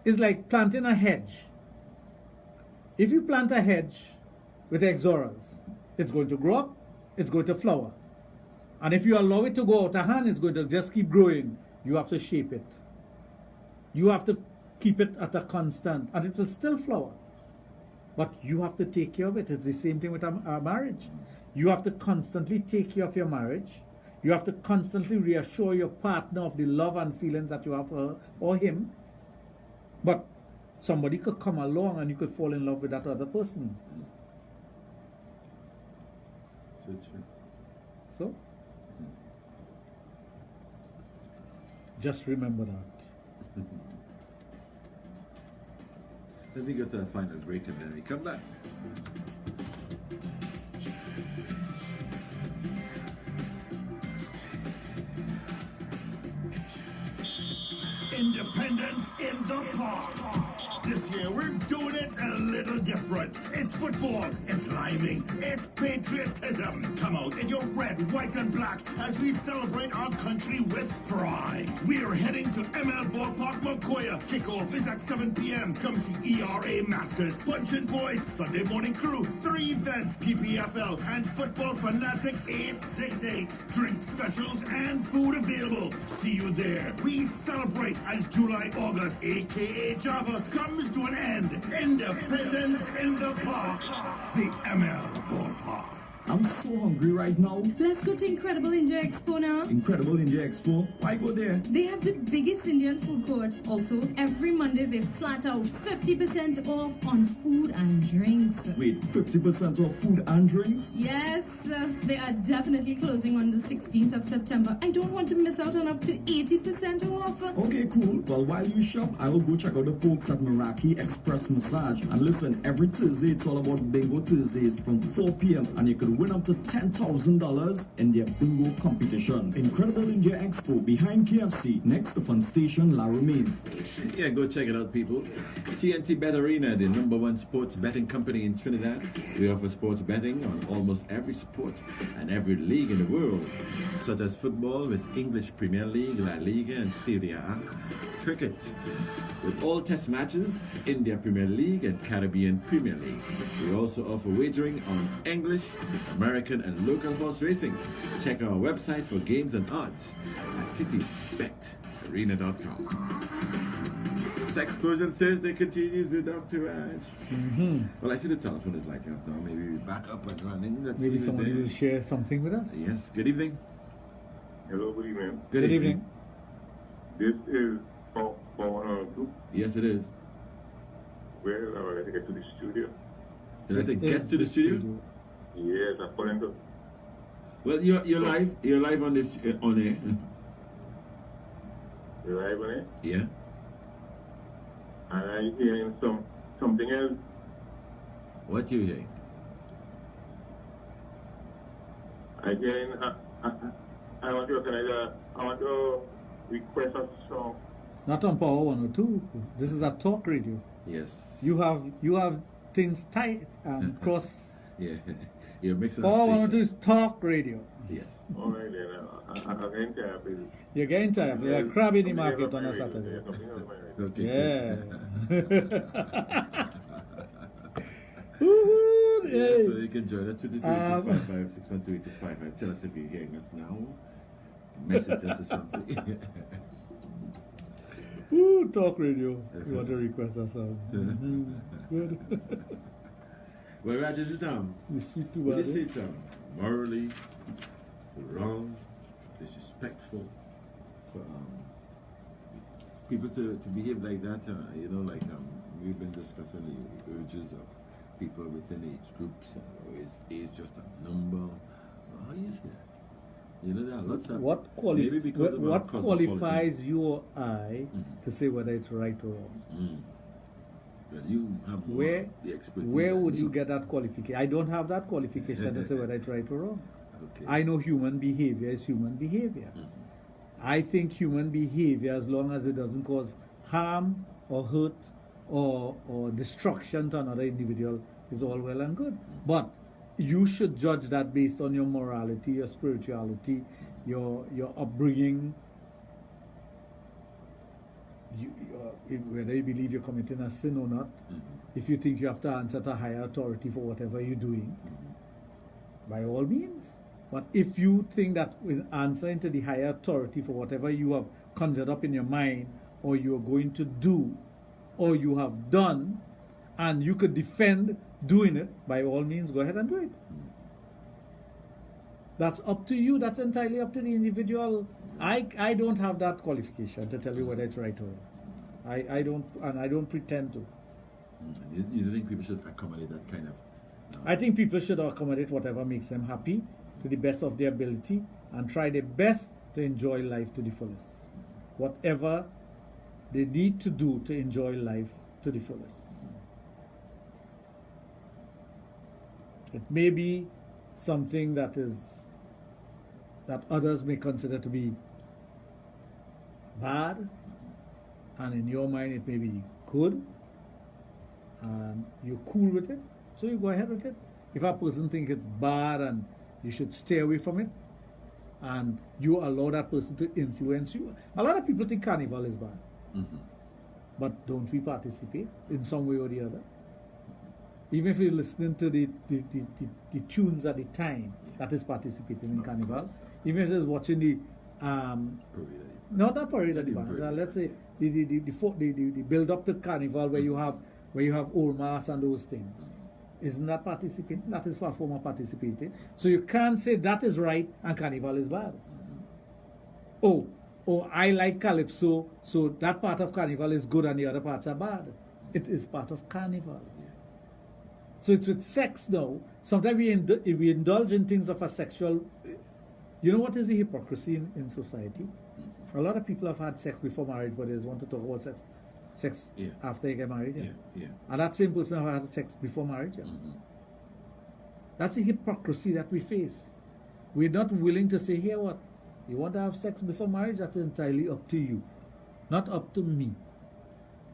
It's like planting a hedge. If you plant a hedge with exoras, it's going to grow up, it's going to flower. And if you allow it to go out of hand, it's going to just keep growing. You have to shape it. You have to keep it at a constant, and it will still flower. But you have to take care of it. It's the same thing with a marriage. You have to constantly take care of your marriage. You have to constantly reassure your partner of the love and feelings that you have for her or him. But somebody could come along and you could fall in love with that other person. So true. So, just remember that. Let me go to the final break and then we come back. Independence in the park. This year we're doing it a little different. It's football, it's liming, it's patriotism. Come out in your red, white, and black as we celebrate our country with pride. We are heading to ML Ballpark, Macoya. Kickoff is at 7 p.m. Come see ERA Masters, Punchin' Boys, Sunday Morning Crew, 3 events, PPFL, and Football Fanatics 868. Drink specials and food available. See you there. We celebrate as July, August, aka Java, comes to an end. Independence in the park. The ML Ballpark. I'm so hungry right now. Let's go to Incredible India Expo now. Incredible India Expo? Why go there? They have the biggest Indian food court. Also, every Monday they flat out 50% off on food and drinks. Wait, 50% off food and drinks? Yes, they are definitely closing on the 16th of September. I don't want to miss out on up to 80% off. Okay, cool. Well, while you shop, I will go check out the folks at Meraki Express Massage. And listen, every Tuesday it's all about Bingo Tuesdays from 4 p.m. and you could win up to $10,000 in their bingo competition. Incredible India Expo behind KFC next to Fun Station La Romaine. Yeah, go check it out, people. TNT Bet Arena, the #1 sports betting company in Trinidad. We offer sports betting on almost every sport and every league in the world, such as football with English Premier League, La Liga, and Serie A, cricket with all test matches, India Premier League, and Caribbean Premier League. We also offer wagering on English, American, and local horse racing. Check our website for games and odds at citybetarena.com. Sexplosion Thursday continues with Dr. Raj. Well, I see the telephone is lighting up now. Maybe we're back up and running. Let's Maybe see somebody will share something with us. Yes, good evening. Hello, good evening. Good evening. This is Paul 102. Yes, it is. Well, I got to get to the studio. Did I say get to the studio? Yes, I'm calling to. Well, you're live on this on air. You're live on it? Yeah. And I'm hearing something else. What you hearing? I'm hearing, I want to organize I want to request a song. Not on Power 102. This is a talk radio. Yes. You have things tight cross. Yeah. You're mixing Power up 102 is talk radio. Yes. All right then. I'm getting tired, please. You're getting tired. You're like crab in the market on a Saturday. Okay. Yeah. Yeah, so you can join us 23255 Tell us if you're hearing us now. Message us or something. Ooh, talk radio. You want to request a song? Good. Well, Raj, is it you speak too what bad. do you say, Tom? Morally wrong, disrespectful for people to behave like that. You know, like we've been discussing the urges of people within age groups. Is age just a number? How do you say that? You know, there are lots of maybe because of what our qualifies you or I to say whether it's right or wrong? Well, you have Where the expertise. where would you get that qualification? I don't have that qualification to say whether it's right or wrong. Okay. I know human behavior is human behavior. I think human behavior, as long as it doesn't cause harm or hurt or destruction to another individual, is all well and good. But you should judge that based on your morality, your spirituality, your upbringing, whether you believe you're committing a sin or not. If you think you have to answer to a higher authority for whatever you're doing, by all means. But if you think that in answering to the higher authority for whatever you have conjured up in your mind, or you're going to do, or you have done, and you could defend doing it, by all means, go ahead and do it. That's up to you. That's entirely up to the individual. I don't have that qualification to tell you whether it's right or wrong. I don't pretend to. You think people should accommodate that kind of? I think people should accommodate whatever makes them happy to the best of their ability and try their best to enjoy life to the fullest. Whatever they need to do to enjoy life to the fullest. It may be something that others may consider to be bad, and in your mind it may be good, and you're cool with it, so you go ahead with it. If a person thinks it's bad and you should stay away from it, and you allow that person to influence you. A lot of people think carnival is bad, but don't we participate in some way or the other? Even if you're listening to the tunes at the time, that is participating in carnival. Even if it's watching the not parade at the band. Let's say the build up to carnival where you have old mass and those things. Isn't that participating? That is far from participating. So you can't say that is right and carnival is bad. Oh, I like calypso, so that part of carnival is good and the other parts are bad. It is part of carnival. So it's with sex now. Sometimes we indulge in things of a sexual. You know what is the hypocrisy in society? A lot of people have had sex before marriage, but they just want to talk about sex after you get married. Yeah. And that same person have had sex before marriage. That's the hypocrisy that we face. We're not willing to say, here what? You want to have sex before marriage? That's entirely up to you, not up to me.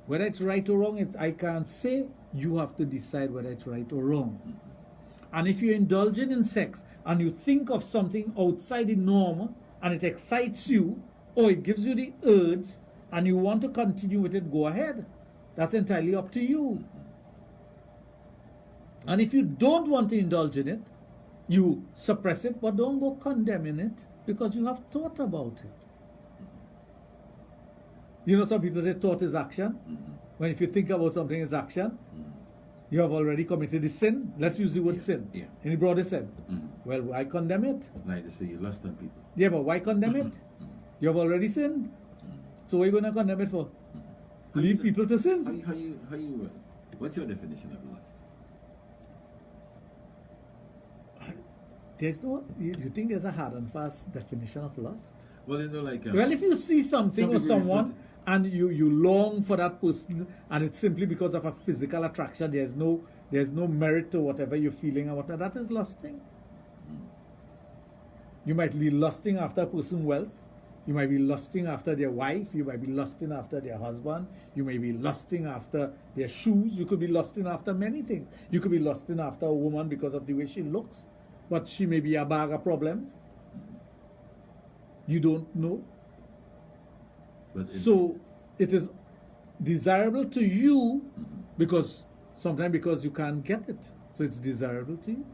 Whether it's right or wrong, I can't say. You have to decide whether it's right or wrong. And if you're indulging in sex and you think of something outside the norm and it excites you or it gives you the urge and you want to continue with it, go ahead. That's entirely up to you. And if you don't want to indulge in it, you suppress it, but don't go condemning it because you have thought about it. You know, some people say thought is action. When if you think about something, it's action. You have already committed the sin. Let's use the word sin. In the broader sense. Well, why condemn it? Like they say, you lust on people. Yeah, but why condemn it? You have already sinned. So what are you going to condemn it for? Leave people to sin. How you what's your definition of lust? There's no. You think there's a hard and fast definition of lust? Well, you know, like well, if you see something some or people someone and you long for that person, and it's simply because of a physical attraction, there's no merit to whatever you're feeling or whatever, that is lusting. You might be lusting after a person's wealth. You might be lusting after their wife. You might be lusting after their husband. You may be lusting after their shoes. You could be lusting after many things. You could be lusting after a woman because of the way she looks, but she may be a bag of problems. You don't know. But so it is desirable to you because sometimes because you can't get it. So it's desirable to you.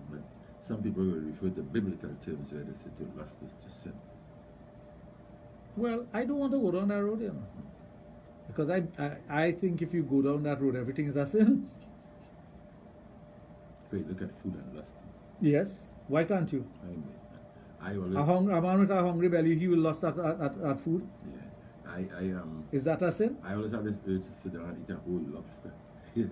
But some people will refer to biblical terms where they say to lust is to sin. Well, I don't want to go down that road, you know. Because I think if you go down that road, everything is a sin. Wait, look at food and lust. Yes. Why can't you? I always... A man with a hungry belly, he will lust at food? Yeah. Is that a sin? I always have this urge to sit down and eat a whole lobster. You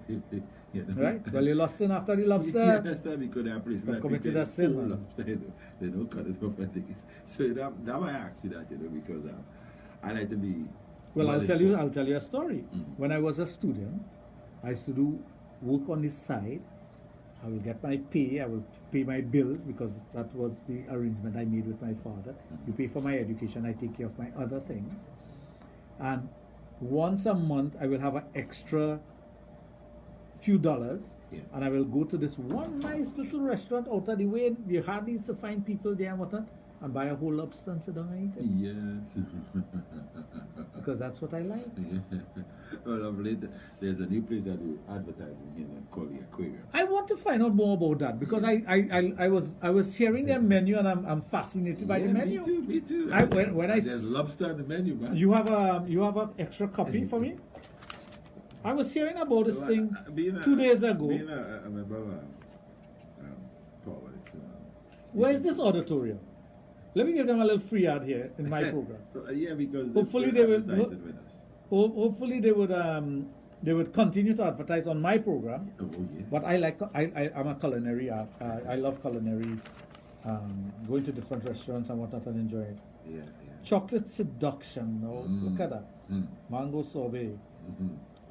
know? Right? Well, you're lusting after the lobster. Yeah, that's not because there are places that committed a sin, man. Lobster, they don't cut it off and things. So that why I asked you that, you know, because I like to be... Well, I'll tell you a story. When I was a student, I used to do work on this side. I will get my pay, I will pay my bills because that was the arrangement I made with my father. You pay for my education, I take care of my other things. And once a month, I will have an extra few dollars, and I will go to this one nice little restaurant out of the way. You hardly used to find people there and whatnot, and buy a whole lobster and sit down and eat it. Yes. Because that's what I like. Yeah. Well, of late, there's a new place that we're advertising here called the Aquarium. I want to find out more about that because I was hearing their menu and I'm fascinated by the menu. Me too. There's lobster on the menu, man. You have an extra copy for me? I was hearing about this thing 2 days ago. My brother, Paul, where's this auditorium? Let me give them a little free ad here in my program. Yeah, because hopefully they will. With us. Hopefully they would continue to advertise on my program. Oh yeah. But I'm a culinary. I love culinary. Going to different restaurants and whatnot and enjoy it. Yeah. Chocolate seduction. Oh, look at that. Mango sorbet.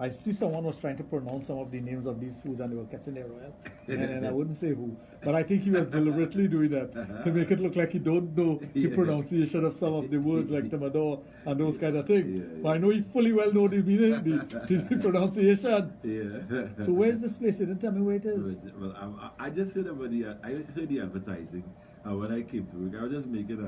I see someone was trying to pronounce some of the names of these foods and they were catching their royal. And I wouldn't say who. But I think he was deliberately doing that to make it look like he don't know the pronunciation of some of the words like tomato and those kind of things. But I know he fully well know the meaning, the pronunciation. Yeah. So where's this place? You didn't tell me where it is. Well, I just heard about I heard the advertising. When I came to work, I was just making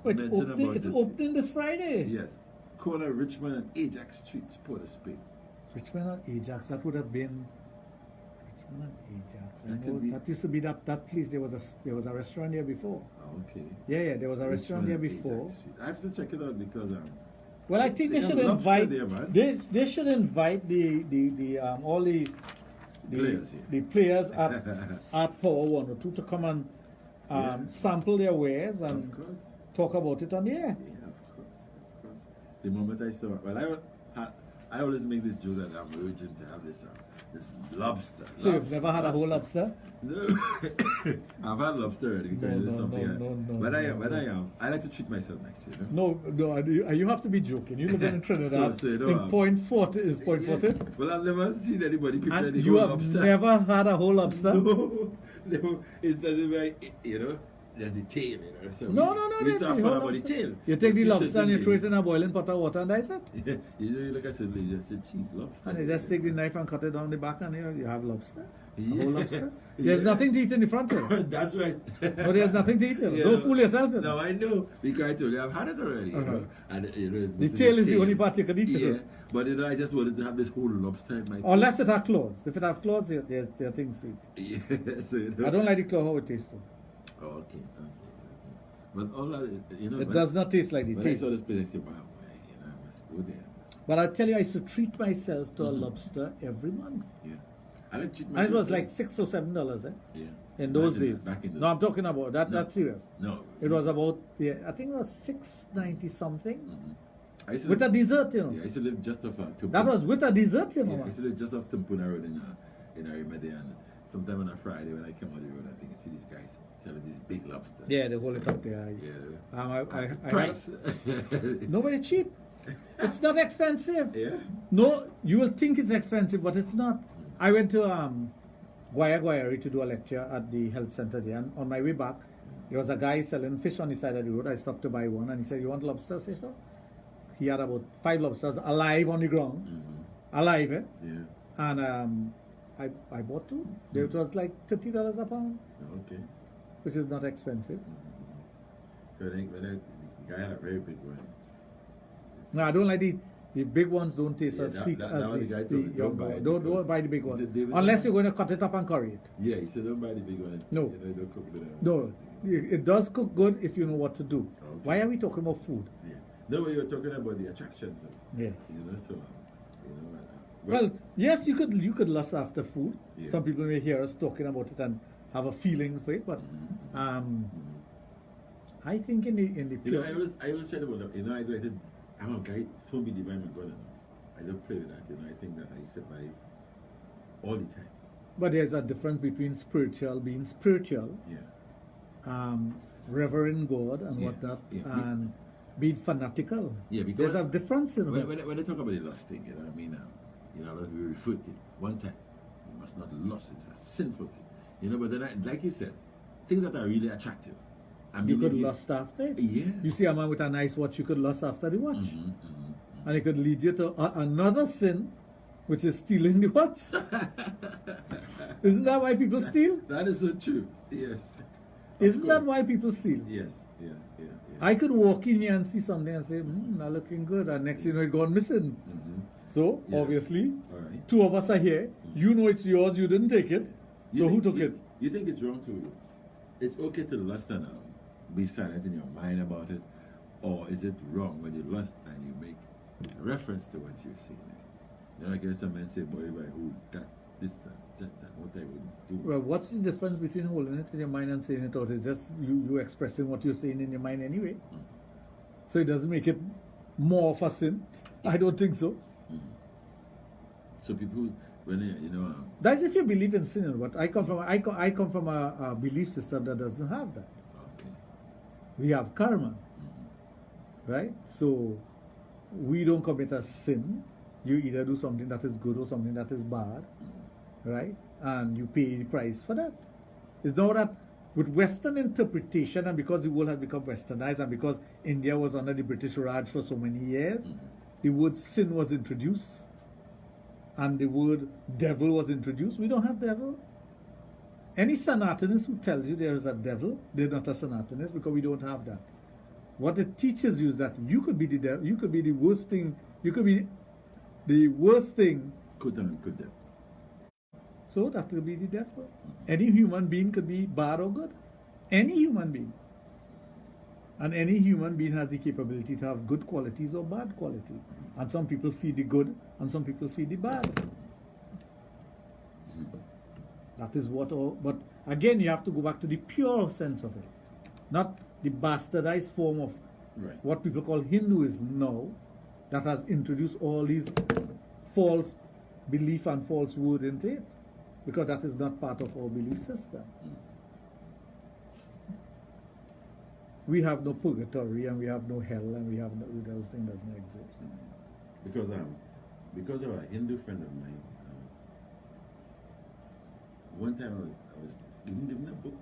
mention about it. It's opening this Friday. Yes. Corner Richmond and Ajax Streets, Port of Spain. Richmond and Ajax, that would have been Richmond and Ajax. That used to be that place. There was a restaurant there before. Oh, okay. Yeah, there was a restaurant there before. I have to check it out because well, I think they should invite they should invite all the players at Power 102 to come and sample their wares and talk about it on the air. The moment I saw it, well, I always make this joke that I'm urgent to have this lobster. So you've never had a whole lobster? No. I've had lobster already because it's something I like to treat myself nice, you know? No, you have to be joking. You live in Trinidad. In Point Forte is Point Forte? Well, I've never seen anybody prepare the whole lobster. You have never had a whole lobster? No. It's as if you know, there's the tail, you know. So no. We start fun about the tail. You take the lobster and you throw it in a boiling pot of water and dice it? Yeah. You look at it and you say, geez, lobster. And you just take the knife and cut it down the back and you have lobster. A whole lobster. There's nothing to eat in the front here. That's right. No, there's nothing to eat here. Yeah. Don't fool yourself. No, I know. Because I told you, I've had it already. You know? And, the tail is the only part you can eat. Yeah. But I just wanted to have this whole lobster in my unless it has claws. If it has claws, there are things to eat. Yeah. So, you know. I don't like the claw how it tastes though. Oh, okay. But all it does not taste like the taste. I saw this place, I said, wow, I must go there. But I tell you, I used to treat myself to a lobster every month. Yeah. I like treat myself. And it was like $6 or $7, Yeah. In those days. No, I'm talking about that. That's serious. No. It was about I think it was $6.90 something. With a dessert, you know. Yeah, I used to live just off Timpuna. That was with a dessert, you know. Yeah, I used to live just off Timpuna Road in Arimedi, and sometime on a Friday when I came on the road, I think I see these guys selling these big lobsters. Yeah, they hold it up there. Yeah. Price. No, very cheap. It's not expensive. Yeah. No, you will think it's expensive, but it's not. I went to Guayari to do a lecture at the health center there, and on my way back, there was a guy selling fish on the side of the road. I stopped to buy one, and he said, "You want lobsters, Sisha?" He had about 5 lobsters alive on the ground. Alive, eh? Yeah. And I bought 2. It was like $30 a pound. Okay. Which is not expensive. So I think the guy had a very big one. No, I don't like the big ones. Don't taste as sweet as the young one. Don't buy the big one unless you're going to cut it up and curry it. Yeah, he said don't buy the big one. No, don't cook with it. No, it does cook good if you know what to do. Okay. Why are we talking about food? Yeah. No, but you're talking about the attractions. Yes. So well, yes, you could lust after food. Yeah. Some people may hear us talking about it and have a feeling for it, but I think in the pure. I was trying to I'm a guy, for me, divine and God. I don't play with that, I think that I survive all the time. But there's a difference between being spiritual, revering God and whatnot, and being fanatical. Yeah, because there's a difference in it. When they talk about the lust thing, what I mean, we refer to it one time. You must not lust, it's a sinful thing. But then, like you said, things that are really attractive. You could lust after it. Yeah. You see a man with a nice watch, you could lust after the watch. And it could lead you to another sin, which is stealing the watch. Isn't that why people steal? That is so true. Yes. Isn't that why people steal? Yes. Yeah. I could walk in here and see something and say, not looking good. And next thing you know, it gone missing. So, obviously, 2 of us are here. You know it's yours, you didn't take it. So who took it? You think it's wrong it's okay to lust and be silent in your mind about it, or is it wrong when you lust and you make reference to what you're seeing? Like some men say, boy, by who, that, what I would do. Well, what's the difference between holding it in your mind and saying it out? It's just you expressing what you're saying in your mind anyway. So it doesn't make it more of a sin. I don't think so. So people, when that's if you believe in sin. But I come from a belief system that doesn't have that. We have karma, right? So we don't commit a sin. You either do something that is good or something that is bad, right? And you pay the price for that. It's not that with Western interpretation, and because the world has become westernized, and because India was under the British Raj for so many years, the word sin was introduced, and the word devil was introduced. We don't have devil. Any Sanatanist who tells you there is a devil, they're not a Sanatanist, because we don't have that. What it teaches you is that you could be the devil, you could be the worst thing, you could be the worst thing. Could devil. So that will be the devil. Any human being could be bad or good. Any human being. And any human being has the capability to have good qualities or bad qualities. And some people feed the good, and some people feed the bad. That is but again, you have to go back to the pure sense of it. Not the bastardized form of what people call Hinduism now, that has introduced all these false belief and false word into it. Because that is not part of our belief system. We have no purgatory, and we have no hell, and we have those things doesn't exist. Because of a Hindu friend of mine, one time I was given a book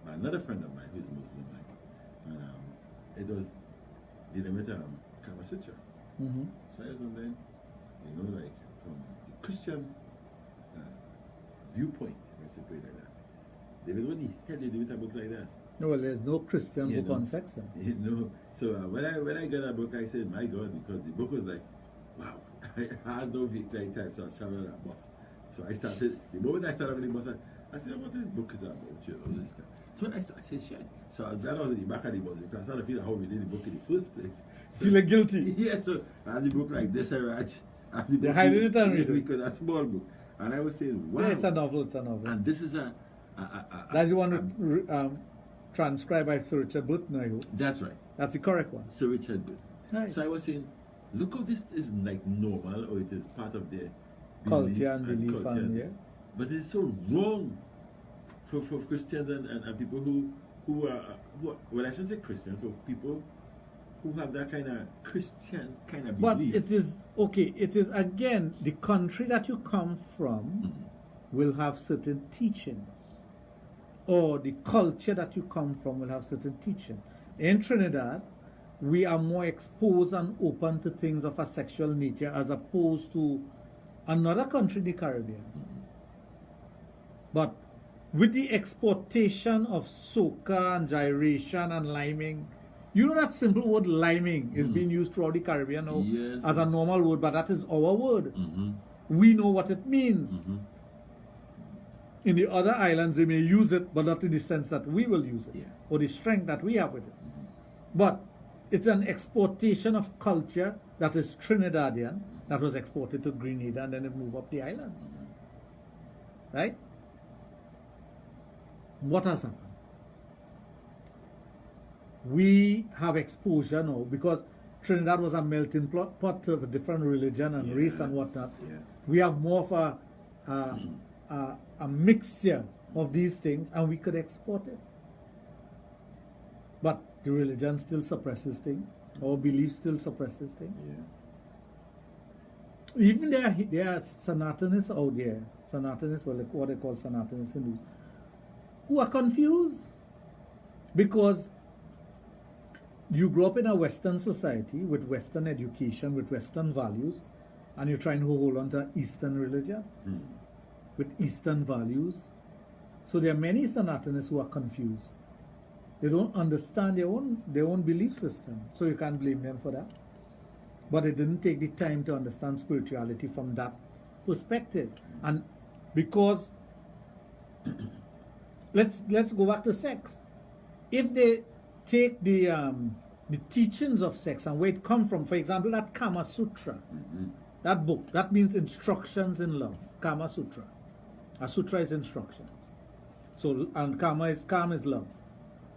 by another friend of mine who's Muslim, and it was dealing with Kama Sutra. So I was wondering, like from the Christian viewpoint, I should put it like that. David, what the hell did you do with a book like that? No, well, there's no Christian book on sex. So when I got that book, I said, my God, because the book was like, wow, I had no victory type, so I was traveling that bus. So I started, the moment I started on the bus, I said, what this book is about, this guy. So when I said, shit. So that was in the back of the bus, because I started feeling how we did the book in the first place. So, feeling guilty. Yeah, so I had the book like this, Raj. They're hiding it on reading. Because a small book. And I was saying, wow. Yeah, it's a novel. And this is that you want to transcribe by Sir Richard Booth now. That's right. That's the correct one. Sir Richard Booth. Right. So I was saying, look how this is like normal, or it is part of the culture and belief and yeah. But it's so wrong for Christians and people who are well, I shouldn't say Christians, for people who have that kind of Christian kind of belief. But it is okay. It is again the country that you come from will have certain teachings, or the culture that you come from will have certain teachings. In Trinidad, we are more exposed and open to things of a sexual nature as opposed to another country in the Caribbean. But with the exportation of soca and gyration and liming, you know that simple word liming is being used throughout the Caribbean now as a normal word, but that is our word. We know what it means. In the other islands, they may use it, but not in the sense that we will use it, or the strength that we have with it. But it's an exportation of culture that is Trinidadian, that was exported to Grenada, and then it moved up the island. Right? What has happened? We have exposure now, because Trinidad was a melting pot of different religion and race and whatnot. We have more of a mixture of these things, and we could export it. But the religion still suppresses things. Our belief still suppresses things. Even there are Sanatanists out there, Sanatanists, well, what they call Sanatanist Hindus, who are confused because you grow up in a Western society with Western education, with Western values, and you're trying to hold on to Eastern religion with Eastern values. So there are many Sanatanists who are confused. They don't understand their own belief system, so you can't blame them for that. But they didn't take the time to understand spirituality from that perspective. And because let's go back to sex. If they take the teachings of sex and where it comes from, for example, that Kama Sutra, that book, that means instructions in love. Kama Sutra. A sutra is instructions. So, and Kama is love.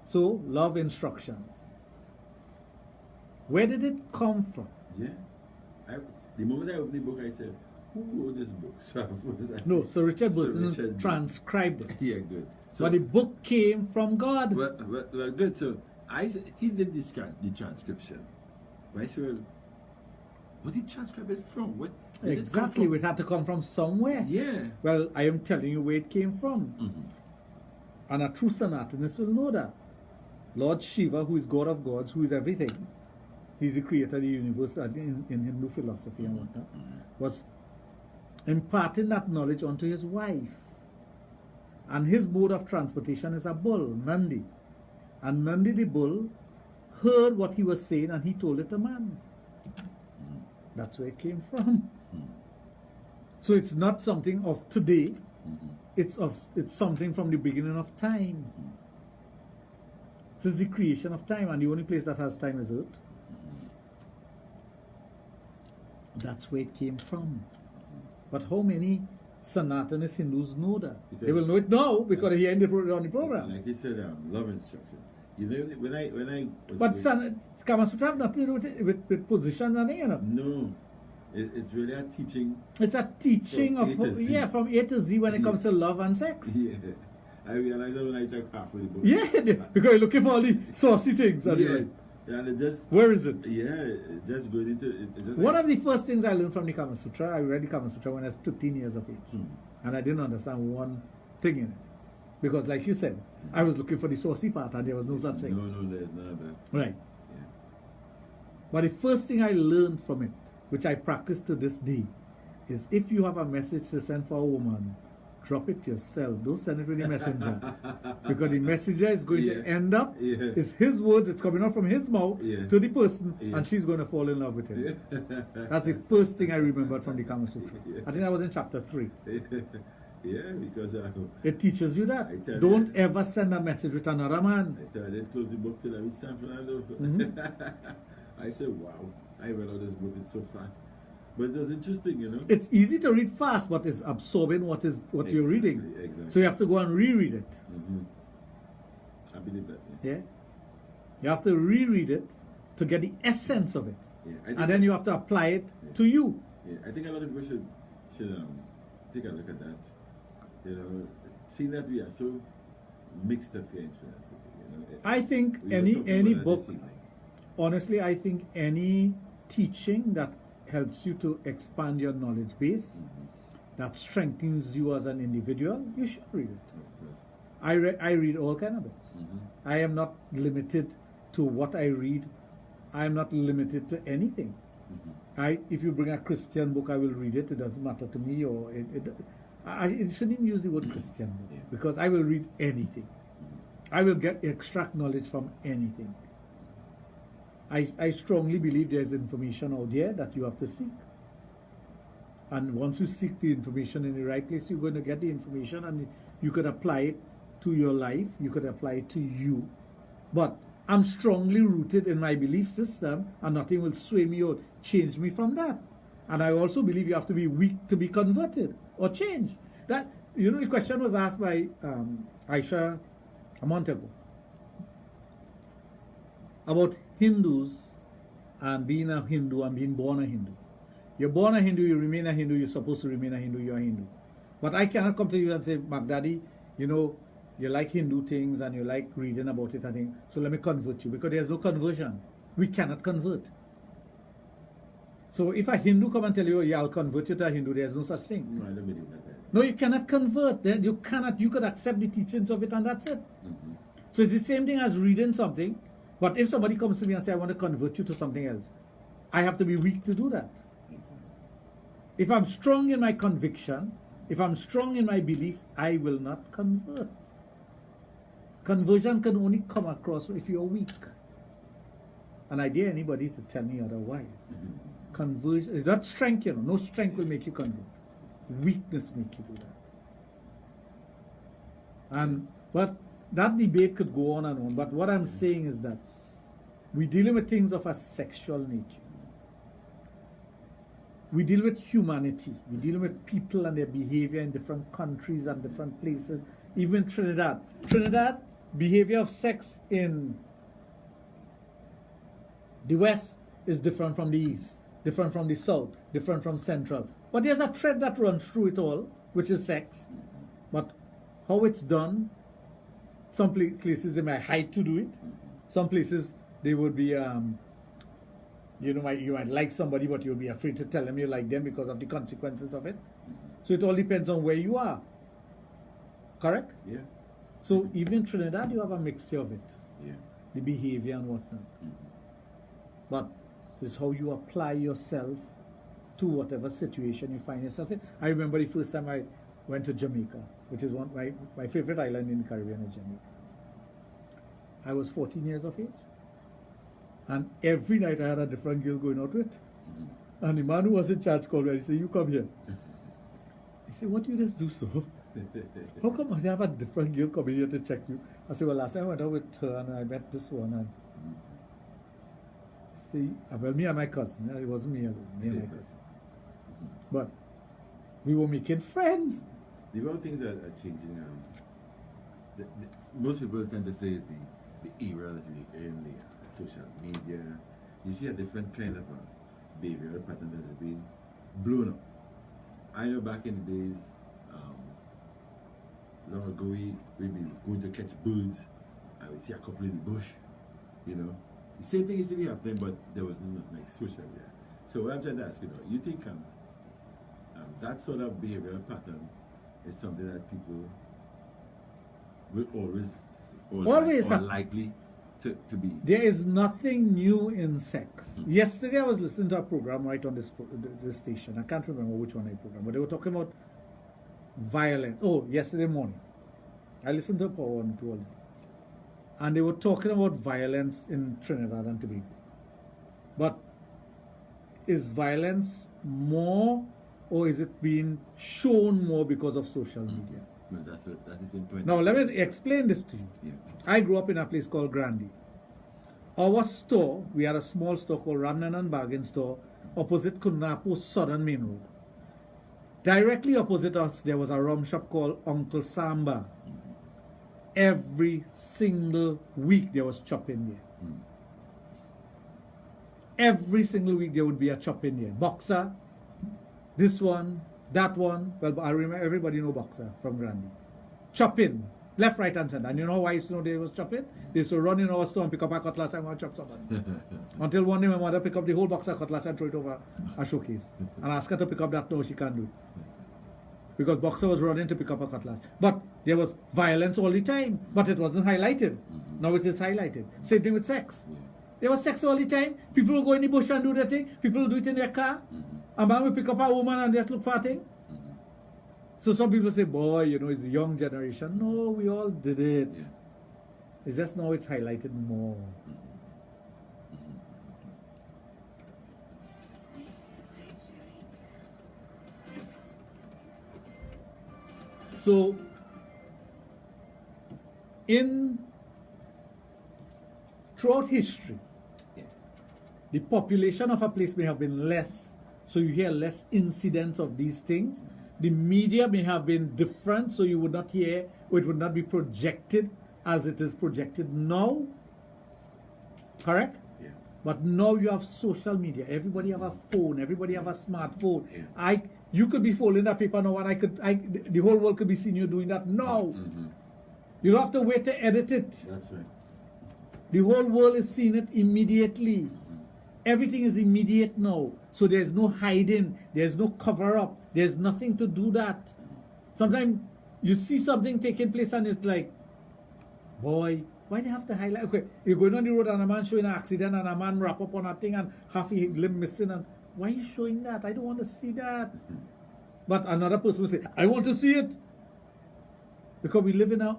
So, love instructions. Where did it come from? The moment I opened the book, I said, who wrote this book? So Richard Burton transcribed it. Yeah, good. So, but the book came from God. Well, good. So he did the transcription. But I said, well, what did he transcribe it from? What did exactly, it had to come from somewhere. Yeah. Well, I am telling you where it came from. And a true Sanatanist will know that. Lord Shiva, who is God of gods, who is everything, he's the creator of the universe in Hindu philosophy and whatnot, was imparting that knowledge onto his wife. And his mode of transportation is a bull, Nandi. And Nandi the bull heard what he was saying and he told it to man. That's where it came from. So it's not something of today. It's something from the beginning of time. It's the creation of time, and the only place that has time is Earth. That's where it came from. But how many Sanatanist Hindus know that? Because they will know it now because they're hearing on the program. Like you said, love instructions. You know, when I but Kama Sutra have nothing to do with positions and you know. No. It's really a teaching. It's a teaching from A to Z when it comes to love and sex. Yeah. I realized that when I took half of the book. Yeah, because you're looking for all the saucy things. And it just... Where is it? Yeah, just going into it. One of the first things I learned from the Kama Sutra, I read the Kama Sutra when I was 13 years of age. And I didn't understand one thing in it. Because like you said, I was looking for the saucy part and there was no such thing. No, there's none of that. Right. Yeah. But the first thing I learned from it, which I practice to this day, is if you have a message to send for a woman, drop it yourself. Don't send it with the messenger. Because the messenger is going to end up, it's his words, it's coming out from his mouth to the person, and she's going to fall in love with him. That's the first thing I remembered from the Kama Sutra. I think I was in chapter 3. Yeah, because it teaches you that. Don't ever send a message with another man. I didn't close the book till I reached San Fernando. I said, wow, I read all this book, it's so fast. But it was interesting, you know. It's easy to read fast, but it's absorbing what you're reading. Exactly. So you have to go and reread it. I believe that. Yeah. You have to reread it to get the essence of it. Yeah. And then you have to apply it to you. Yeah. I think a lot of people should take a look at that. You know, seeing that we are so mixed up here in Trinidad. You know, I think any book, honestly, I think any teaching that helps you to expand your knowledge base, that strengthens you as an individual, you should read it. I read all kind of books. I am not limited to what I read. I am not limited to anything. If you bring a Christian book, I will read it. It doesn't matter to me, or it shouldn't even use the word Christian book, because I will read anything. I will extract knowledge from anything. I strongly believe there's information out there that you have to seek. And once you seek the information in the right place, you're going to get the information, and you could apply it to your life. You could apply it to you. But I'm strongly rooted in my belief system, and nothing will sway me or change me from that. And I also believe you have to be weak to be converted or changed. That, you know, the question was asked by Aisha a month ago about Hindus and being a Hindu and being born a Hindu. You're born a Hindu, you remain a Hindu, you're supposed to remain a Hindu, you're a Hindu. But I cannot come to you and say, Magdadi, you know, you like Hindu things and you like reading about it, I think, so let me convert you, because there's no conversion. We cannot convert. So if a Hindu come and tell you, yeah, I'll convert you to a Hindu, there's no such thing. No, I don't believe that. No, you cannot convert. You could accept the teachings of it and that's it. So it's the same thing as reading something, but if somebody comes to me and says, I want to convert you to something else, I have to be weak to do that. If I'm strong in my conviction, if I'm strong in my belief, I will not convert. Conversion can only come across if you're weak. And I dare anybody to tell me otherwise. Conversion, not strength, you know. No strength will make you convert. Weakness make you do that. But that debate could go on and on. But what I'm saying is that we're dealing with things of a sexual nature. We deal with humanity. We deal with people and their behavior in different countries and different places. Even Trinidad. Trinidad, behavior of sex in the West is different from the East, different from the South, different from Central. But there's a thread that runs through it all, which is sex. But how it's done, some places they might hide to do it. Some places they would be, you might like somebody, but you'll be afraid to tell them you like them because of the consequences of it. So it all depends on where you are. Correct? Yeah. So even in Trinidad, you have a mixture of it. Yeah. The behavior and whatnot. But it's how you apply yourself to whatever situation you find yourself in. I remember the first time I went to Jamaica, which is my favorite island in the Caribbean is Jamaica. I was 14 years of age. And every night I had a different girl going out with. And the man who was in charge called me and he said, you come here. He said, what do you just do so? How come I have a different girl coming here to check you? I said, well, last time I went out with her and I met this one. And see, well, me and my cousin. It wasn't me alone, me and my cousin. But we were making friends. The one things that are changing, most people tend to say is the era that we're in, the social media. You see a different kind of behavioral pattern that has been blown up. I know back in the days, long ago, we'd be going to catch birds. I would see a couple in the bush, you know. The same thing used to be happening, but there was no like social media. So what I'm trying to ask you, you think that sort of behavioral pattern is something that people will always likely to be? There is nothing new in sex. Yesterday I was listening to a program right on this station. I can't remember which one I programmed, but they were talking about violence. Oh, yesterday morning. I listened to Power and to all of it. And they were talking about violence in Trinidad and Tobago. But is violence more, or is it being shown more because of social media? No, that's the same point. Now, let me explain this to you. Yeah. I grew up in a place called Grandy. Our store, we had a small store called Ramnanan Bargain Store, opposite Kunapo Southern Main Road. Directly opposite us, there was a rum shop called Uncle Samba. Every single week there was chop in there. Every single week there would be a chop in there. Boxer, this one, That one, well, I remember everybody know boxer from Grandy. Chop in, left, right, and center. And you know why I used to know they was chopping? They used to run in our store and pick up a cutlass and go and chop somebody. Until one day my mother picked up the whole box of cutlass and threw it over a showcase. And asked her to pick up that. No, she can't do it. Because boxer was running to pick up a cutlass. But there was violence all the time. But it wasn't highlighted. Now it is highlighted. Same thing with sex. There was sex all the time. People will go in the bush and do their thing. People will do it in their car. A man will pick up a woman and just look for a thing. So some people say, boy, you know, it's a young generation. No, we all did it. It's just now it's highlighted more. So, throughout history, the population of a place may have been less, so you hear less incidents of these things. The media may have been different, so you would not hear, or it would not be projected as it is projected now. Correct? Yeah. But now you have social media. Everybody have a phone. Everybody have a smartphone. Yeah. You could be folding that paper now, and the whole world could be seeing you doing that now. You don't have to wait to edit it. That's right. The whole world is seeing it immediately. Everything is immediate now. So there's no hiding. There's no cover up. There's nothing to do that. Sometimes you see something taking place and it's like, boy, why do you have to highlight? Okay, you're going on the road and a man showing an accident and a man wrap up on a thing and half a limb missing. And why are you showing that? I don't want to see that. But another person will say, I want to see it. Because we live in an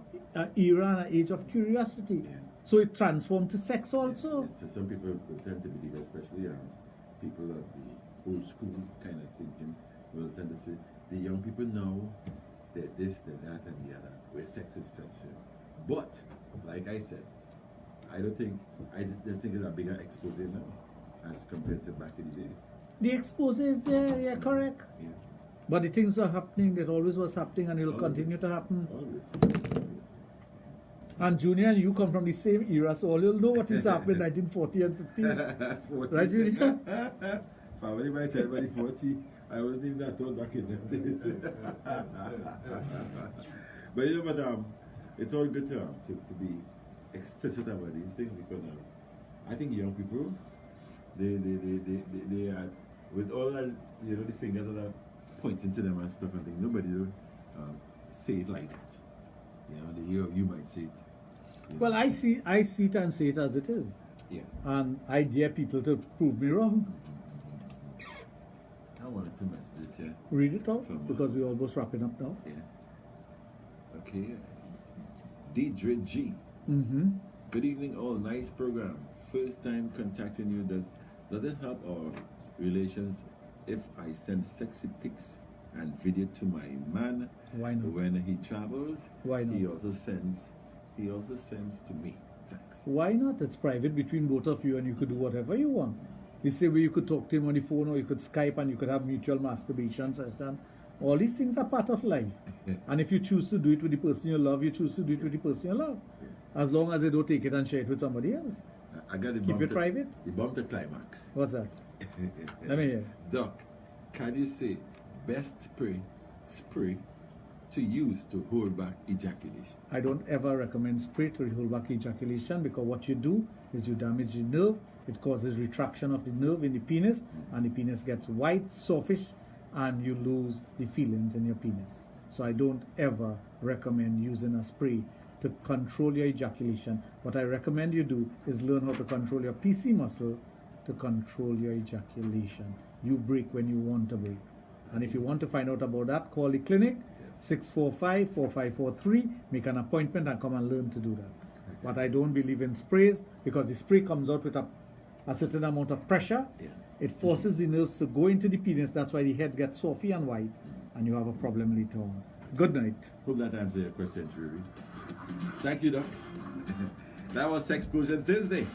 era and an age of curiosity. Yeah. So it transformed to sex also. So some people tend to believe, especially people of the old school kind of thinking, will tend to say, the young people know that this, that, and the other, where sex is concerned. But, like I said, I just think it's a bigger expose now as compared to back in the day. The expose is there, yeah, correct. Yeah. But the things are happening, it always was happening and it will continue to happen. Always. And Junior and you come from the same era, so all you'll know what is happening in 1940 and 50s. Right, Junior? Family by 10, by 40, I wasn't even that old back in them days. But you know, but it's all good to be explicit about these things because I think young people, they are, with all that, you know, the fingers that are pointing to them and stuff, I think nobody will say it like that. You know, you might say it. Well, I see it and say it as it is. Yeah. And I dare people to prove me wrong. I wanted to messages here. Read it out, because we're almost wrapping up now. Yeah. Okay. Deidre G. Good evening, all. Nice program. First time contacting you. Does it help our relations if I send sexy pics and video to my man? Why not? When he travels? Why not? He also sends to me. Thanks. Why not? It's private between both of you and you could do whatever you want. You say where you could talk to him on the phone or you could Skype and you could have mutual masturbation session. All these things are part of life. And if you choose to do it with the person you love, you choose to do it with the person you love. As long as they don't take it and share it with somebody else. I got the Keep it private. The bomb to climax. What's that? Let me hear. Doc, can you say best spray to use to hold back ejaculation? I don't ever recommend spray to hold back ejaculation because what you do is you damage the nerve. It causes retraction of the nerve in the penis and the penis gets white, softish, and you lose the feelings in your penis. So I don't ever recommend using a spray to control your ejaculation. What I recommend you do is learn how to control your PC muscle to control your ejaculation. You break when you want to break. And if you want to find out about that, call the clinic, 645-4543, make an appointment and come and learn to do that. But I don't believe in sprays because the spray comes out with a certain amount of pressure. It forces the nerves to go into the penis. That's why the head gets soft and white and you have a problem later on. Good night. Hope that answers your question, Drury. Thank you, Doc. That was Sexplosion Thursday.